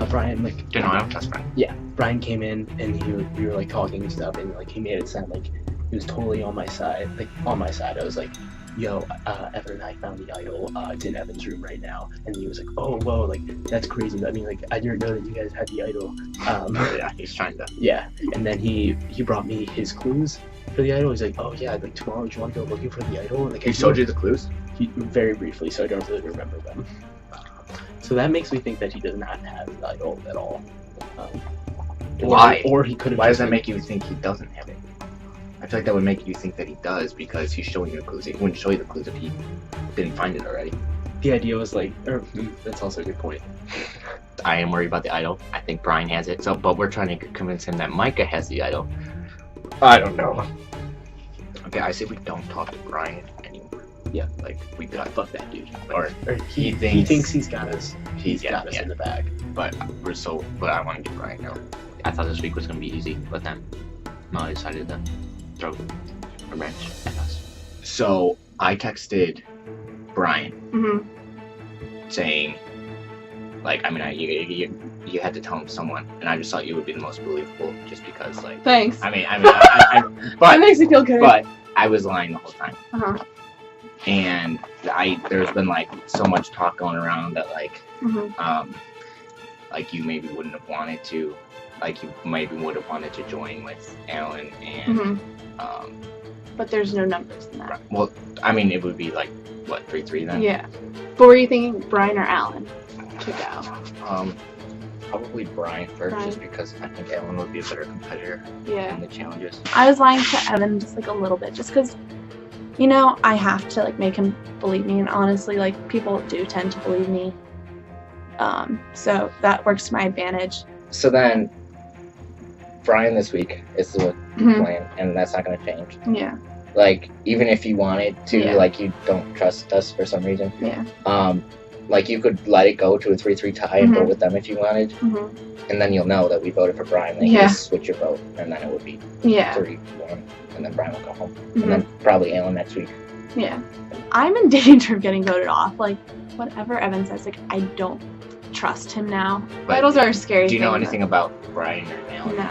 Brian, like, No, I don't trust Brian. Yeah, Brian came in and we were like talking and stuff, and like he made it sound like he was totally on my side. Like on my side, I was like, "Yo, Evan and I found the idol. It's in Evan's room right now." And he was like, "Oh, whoa, like that's crazy. I mean, like I didn't know that you guys had the idol." Yeah, he's trying to. Yeah, and then he brought me his clues for the idol. He's like, "Oh yeah, like tomorrow, do you want to go looking for the idol?" And, like, He showed you the clues? He very briefly, so I don't really remember them. So that makes me think that he does not have the idol at all. Why? Or he could have. Why does that make you think he doesn't have it? I feel like that would make you think that he does because he's showing you the clues. He wouldn't show you the clues if he didn't find it already. The idea was like, that's also a good point. I am worried about the idol. I think Brian has it. But we're trying to convince him that Micah has the idol. I don't know. Okay, I say we don't talk to Brian anymore. Yeah, like we got fuck that dude. Or he thinks he's got us. He's got us in the bag. But I want to get Brian out. I thought this week was gonna be easy, but then Molly decided to throw a wrench at us. So I texted Brian saying, like, I mean, you had to tell him someone, and I just thought you would be the most believable, just because, like. Thanks. I mean, but that makes me feel good. But I was lying the whole time. Uh-huh. And there's been like so much talk going around that like like you maybe wouldn't have wanted to, like you maybe would have wanted to join with Alan and But there's no numbers in that. well, I mean it would be like what 3-3 then. Yeah. But were you thinking Brian or Alan to go? Probably Brian first, Brian. just because I think Alan would be a better competitor Yeah. in the challenges. I was lying to Evan just like a little bit, just because, you know, I have to like make him believe me, and honestly, like people do tend to believe me. So that works to my advantage. So then, Brian this week is the plan, and that's not going to change. Yeah. Like, even if you wanted to, Yeah. like, you don't trust us for some reason. Yeah. Like, you could let it go to a 3-3 tie and vote with them if you wanted, Mm-hmm. and then you'll know that we voted for Brian. Then you Yeah. just switch your vote, and then it would be Yeah. 3-1, and then Brian will go home. Mhm. And then probably Alan next week. Yeah. I'm in danger of getting voted off. Like, whatever Evan says, like, I don't trust him now. But Titles are a scary Do you know thing, anything about Brian or Alan? No.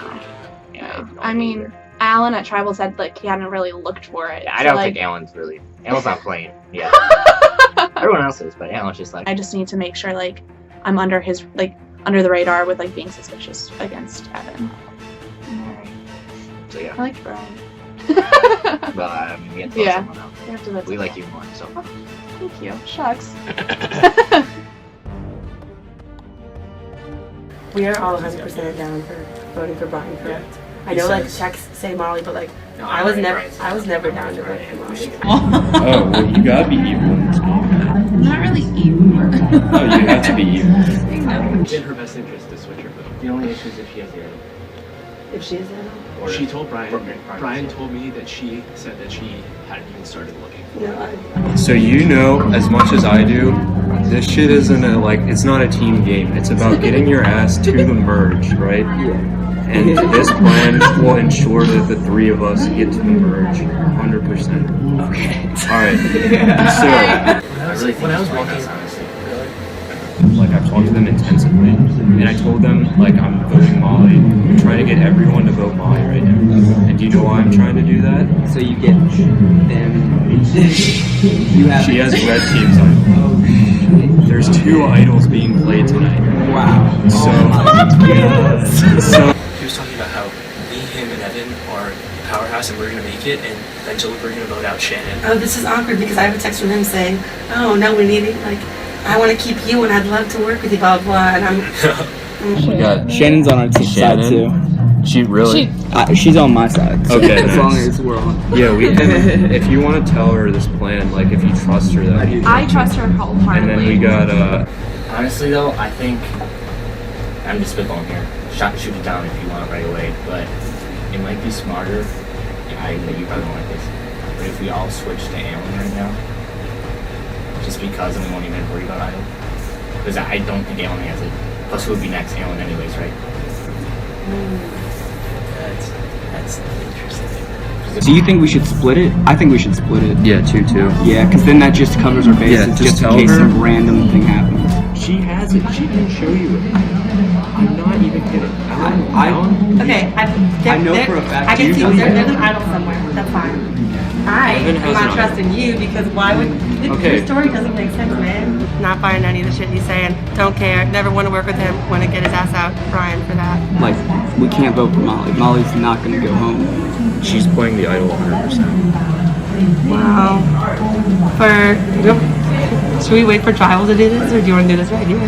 Yeah, I mean, Alan at Tribal said, like, he hadn't really looked for it. I So, don't like, think Alan's not playing. Yeah. Everyone else is, but Alan's just like. I just need to make sure, like, I'm under his, like, under the radar with, like, being suspicious against Evan. So yeah. I like Brian. But we have to vote Yeah. someone else. We have to vote We like you someone. more, so. Thank you. Shucks. We are all 100% down for voting for Brian, correct? I know, like, checks say Molly, but, like, No, I I'm was right, never, Brian's I was never down to vote for Molly. Oh, well, you gotta be evil in this game. Not really evil. No, you have to be evil. It's in her best interest to switch her vote. The only issue is if she has the idol. If she is in. Or she told Brian. Brian. Brian told me that she said that she hadn't even started looking. So you know, as much as I do, this shit isn't it's not a team game. It's about getting your ass to the merge, right? Yeah. And this plan will ensure that the three of us get to the merge 100%. Okay. Alright. So, When I was walking, like, I've talked to them intensively, and I told them, like, I'm voting Molly. I'm trying to get everyone to vote Molly right now. And do you know why I'm trying to do that? So you get them. You have. She has red teams on. There's 2 idols being played tonight. Wow. So, He was talking about how me, him, and Evan are the powerhouse and we're going to make it, and eventually we're going to vote out Shannon. Oh, this is awkward because I have a text from him saying, oh, no, we need it, like, I want to keep you and I'd love to work with you, blah, blah, blah, and I'm... we got Shannon's on our side too. She really? She's on my side. So Okay, as nice. long as we're on. Yeah, we can. If you want to tell her this plan, like if you trust her, that would be I trust her And wholeheartedly. then we got honestly though, I think I'm just spitballing here. Shoot it down if you want right away, but it might be smarter. I know you probably don't like this, but if we all switch to Alan right now, just because, and we won't even worry about Idol, because I don't think Alan has it. Plus, who would be next? Alan, anyways, right? That's interesting. Do you think we should split it? I think we should split it. Yeah, 2-2. Yeah, because then that just covers our bases, Yeah, just just in tell case her. some random thing happens. She has it. She can show you it. I'm not even kidding. Okay, I know for a fact. I can you see know there's an idol somewhere. That's fine. I Evan am has not an idol. trusting you because why would Okay. your story doesn't make sense, man. Not buying any of the shit he's saying. Don't care. Never want to work with him. Want to get his ass out. Brian for that. Like, we can't vote for Molly. Molly's not going to go home. She's playing the idol 100%. Wow. Should we wait for Tribal to do this, or do you want to do this right here?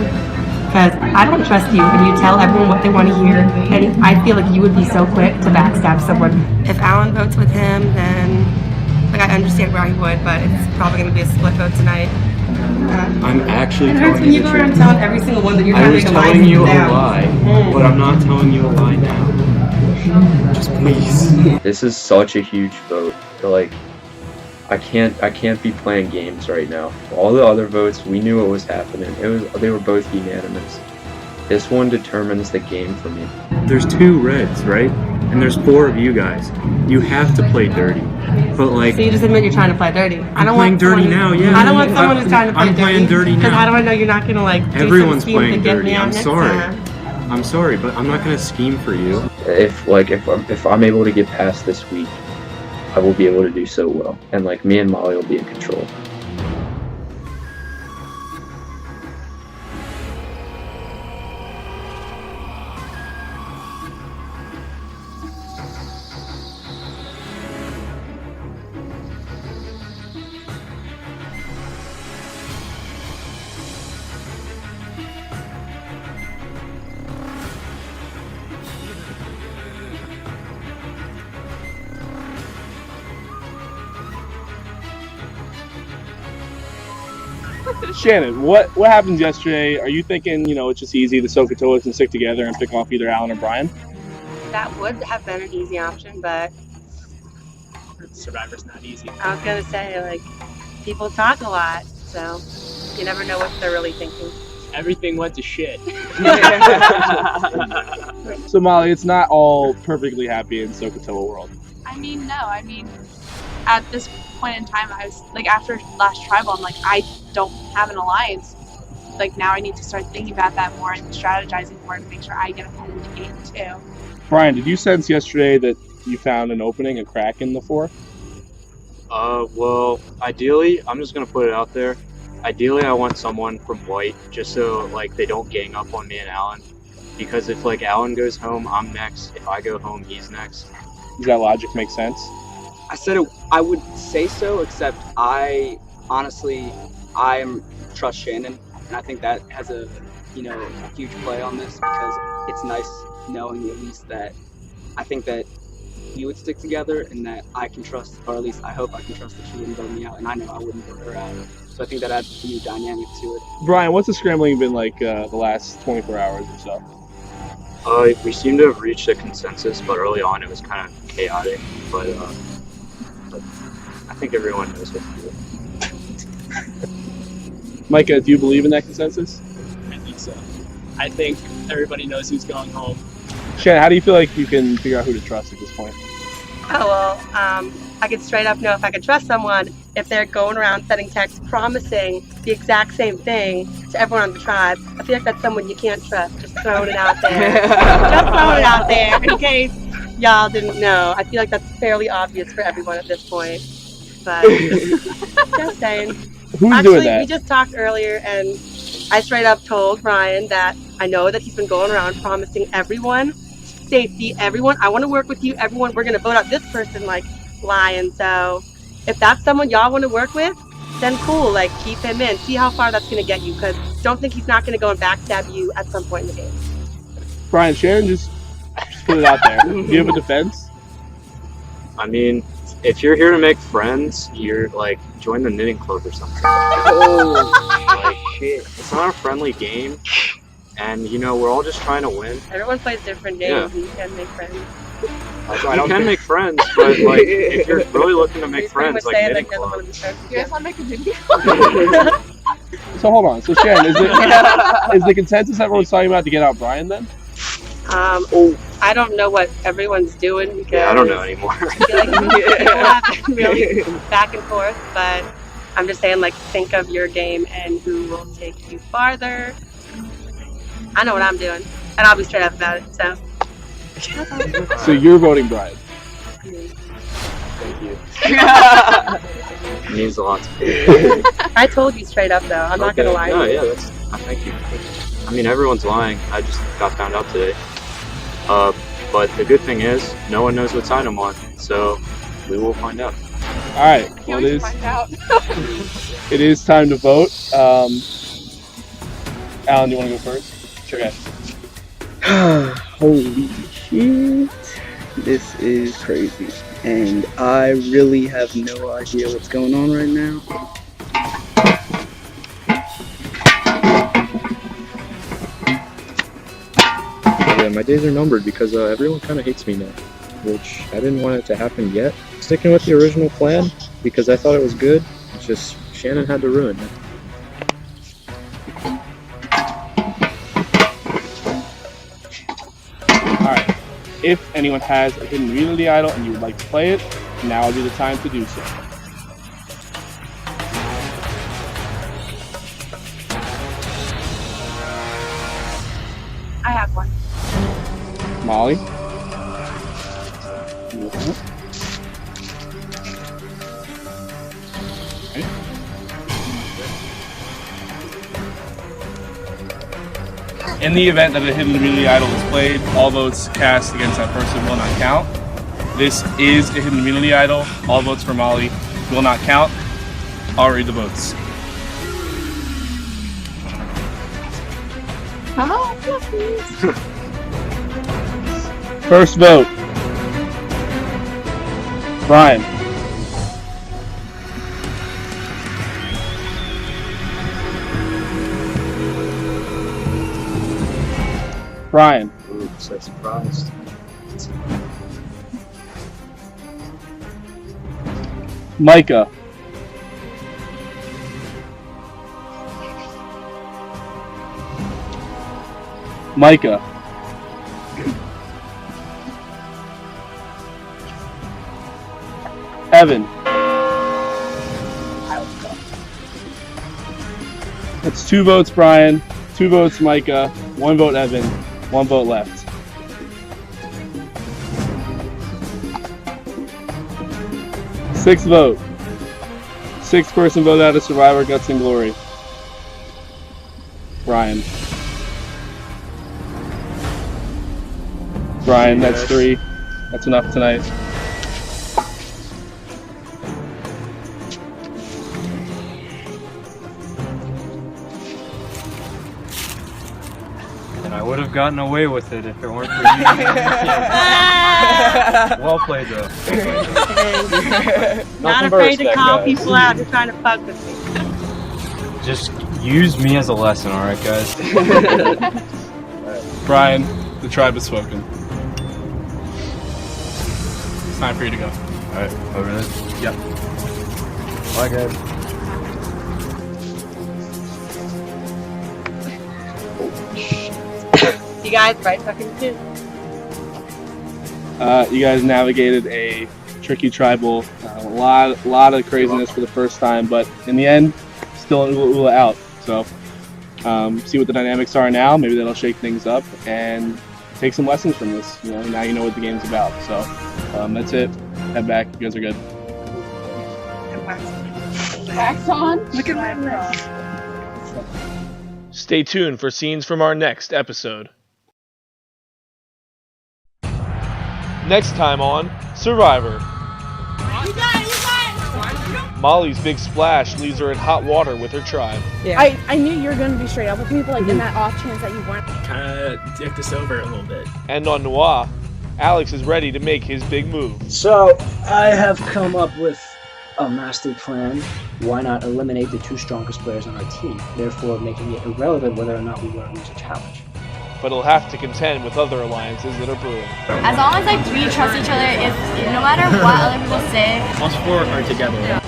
Because I don't trust you, and you tell everyone what they want to hear, and I feel like you would be so quick to backstab someone. If Alan votes with him, then like I understand why he would, but it's probably going to be a split vote tonight. I'm actually It hurts telling when you you the go around truth. telling every single one that you're I trying was to make a telling you a down. lie, but I'm not telling you a lie now. Just please. This is such a huge vote. Like, I can't be playing games right now. All the other votes, we knew what was happening. They were both unanimous. This one determines the game for me. There's 2 reds, right? And there's 4 of you guys. You have to play dirty. But like, So you just admit you're trying to play dirty. I don't I'm want playing dirty someone- now, yeah. I don't want someone who's trying to play I'm playing dirty Because now. how do I know you're not going to like do Everyone's some scheme playing to get dirty. me out I'm next sorry. time? I'm sorry, but I'm not gonna scheme for you. If I'm able to get past this week, I will be able to do so well, and like me and Molly will be in control. Shannon, what happened yesterday? Are you thinking, it's just easy, the Sokotoas can stick together and pick off either Alan or Brian? That would have been an easy option, but Survivor's not easy. I was gonna say, like, people talk a lot, so you never know what they're really thinking. Everything went to shit. So Molly, it's not all perfectly happy in Sokotoa world. I mean, no. I mean, at this point in time, I was like, after last tribal, I'm like, I don't have an alliance. Like, now I need to start thinking about that more and strategizing more to make sure I get ahead in the game too. Brian, did you sense yesterday that you found an opening, a crack in the 4? Well, ideally, I'm just gonna put it out there. Ideally, I want someone from white, just so like they don't gang up on me and Alan. Because if like Alan goes home, I'm next. If I go home, he's next. Does that logic make sense? I said I would say so, except I honestly trust Shannon, and I think that has a huge play on this because it's nice knowing at least that I think that you would stick together and that I can trust, or at least I hope I can trust that she wouldn't vote me out, and I know I wouldn't vote her out. So I think that adds a new dynamic to it. Brian, what's the scrambling been like the last 24 hours or so? We seem to have reached a consensus, but early on it was kind of chaotic. But I think everyone knows what to do. Micah, do you believe in that consensus? I think so. I think everybody knows who's going home. Shannon, how do you feel like you can figure out who to trust at this point? Oh, well, I could straight up know if I could trust someone if they're going around sending texts promising the exact same thing to everyone on the tribe. I feel like that's someone you can't trust. Just throwing it out there. Just throwing it out there in case y'all didn't know. I feel like that's fairly obvious for everyone at this point. But just saying. Who's doing that? We just talked earlier, and I straight up told Brian that I know that he's been going around promising everyone safety, everyone, I want to work with you, everyone, we're going to vote out this person, like, lying. So if that's someone y'all want to work with, then cool, like, keep him in. See how far that's going to get you, because don't think he's not going to go and backstab you at some point in the game. Brian, Sharon just put it out there. Do you have a defense? I mean, if you're here to make friends, you're like, join the knitting club or something. Oh, like, shit. It's not a friendly game, and we're all just trying to win. Everyone plays different games, and you can make friends. You can make friends, but like, if you're really looking to make friends, like knitting club. You guys want to make a video? So hold on. So Sharon, is the consensus everyone's talking about to get out Brian then? I don't know what everyone's doing because I don't know anymore. I feel like people have been really back and forth, but I'm just saying, like, think of your game and who will take you farther. I know what I'm doing, and I'll be straight up about it. So. So you're voting Brian. Thank you. It means a lot to me. I told you straight up, though. I'm not gonna lie. No, yeah, thank you. I mean, everyone's lying. I just got found out today. But the good thing is, no one knows what side I'm on, so we will find out. All right. Well, it is time to vote. Alan, you want to go first? Sure, guys. Holy shit. This is crazy. And I really have no idea what's going on right now. Yeah, my days are numbered because everyone kind of hates me now, which I didn't want it to happen yet. Sticking with the original plan because I thought it was good. It's just Shannon had to ruin it. Alright. If anyone has a hidden immunity idol and you would like to play it, now would be the time to do so. I have one. Molly? In the event that a hidden immunity idol is played, all votes cast against that person will not count. This is a hidden immunity idol. All votes for Molly will not count. I'll read the votes. Oh, First vote. Brian. Brian. Ooh, so surprised. Micah. Micah. Evan. That's 2 votes Brian, 2 votes Micah, 1 vote Evan, 1 vote left. Sixth vote. 6th person voted out of Survivor Guts and Glory. Brian. Brian, that's 3. That's enough tonight. And I would have gotten away with it if it weren't for you. Well played, though. Not afraid to call people out and trying to fuck with me. Just use me as a lesson, alright, guys? Brian, the tribe has spoken. It's time for you to go. Alright, oh really? Yep. Bye, guys. You guys, right fucking too. You guys navigated a tricky tribal, a lot of craziness for the first time, but in the end, still an Ula Ula out. So, see what the dynamics are now. Maybe that'll shake things up and take some lessons from this. You know, now you know what the game's about. So, that's it. Head back. You guys are good. Wax on. Look at my wrist. Stay tuned for scenes from our next episode. Next time on Survivor. Molly's big splash leaves her in hot water with her tribe. Yeah. I knew you were going to be straight up with me, but like in that off chance that you weren't. Kind of dicked us over a little bit. And on Noir, Alex is ready to make his big move. So, I have come up with a master plan. Why not eliminate the 2 strongest players on our team, therefore making it irrelevant whether or not we win or lose a challenge. But he'll have to contend with other alliances that are brewing. As long as like we trust each other, if no matter what other people say, Us 4 are together. Yeah.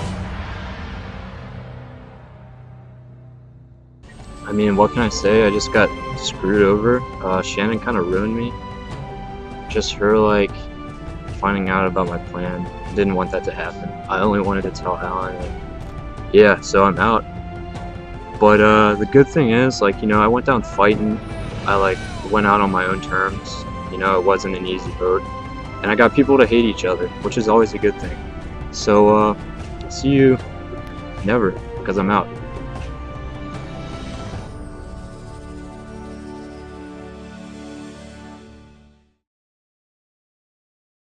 I mean, what can I say? I just got screwed over. Shannon kind of ruined me. Just her, like, finding out about my plan. Didn't want that to happen. I only wanted to tell Alan. And yeah, so I'm out. But the good thing is, like, you know, I went down fighting. I, like, went out on my own terms. You know, it wasn't an easy vote. And I got people to hate each other, which is always a good thing. So, see you never, because I'm out.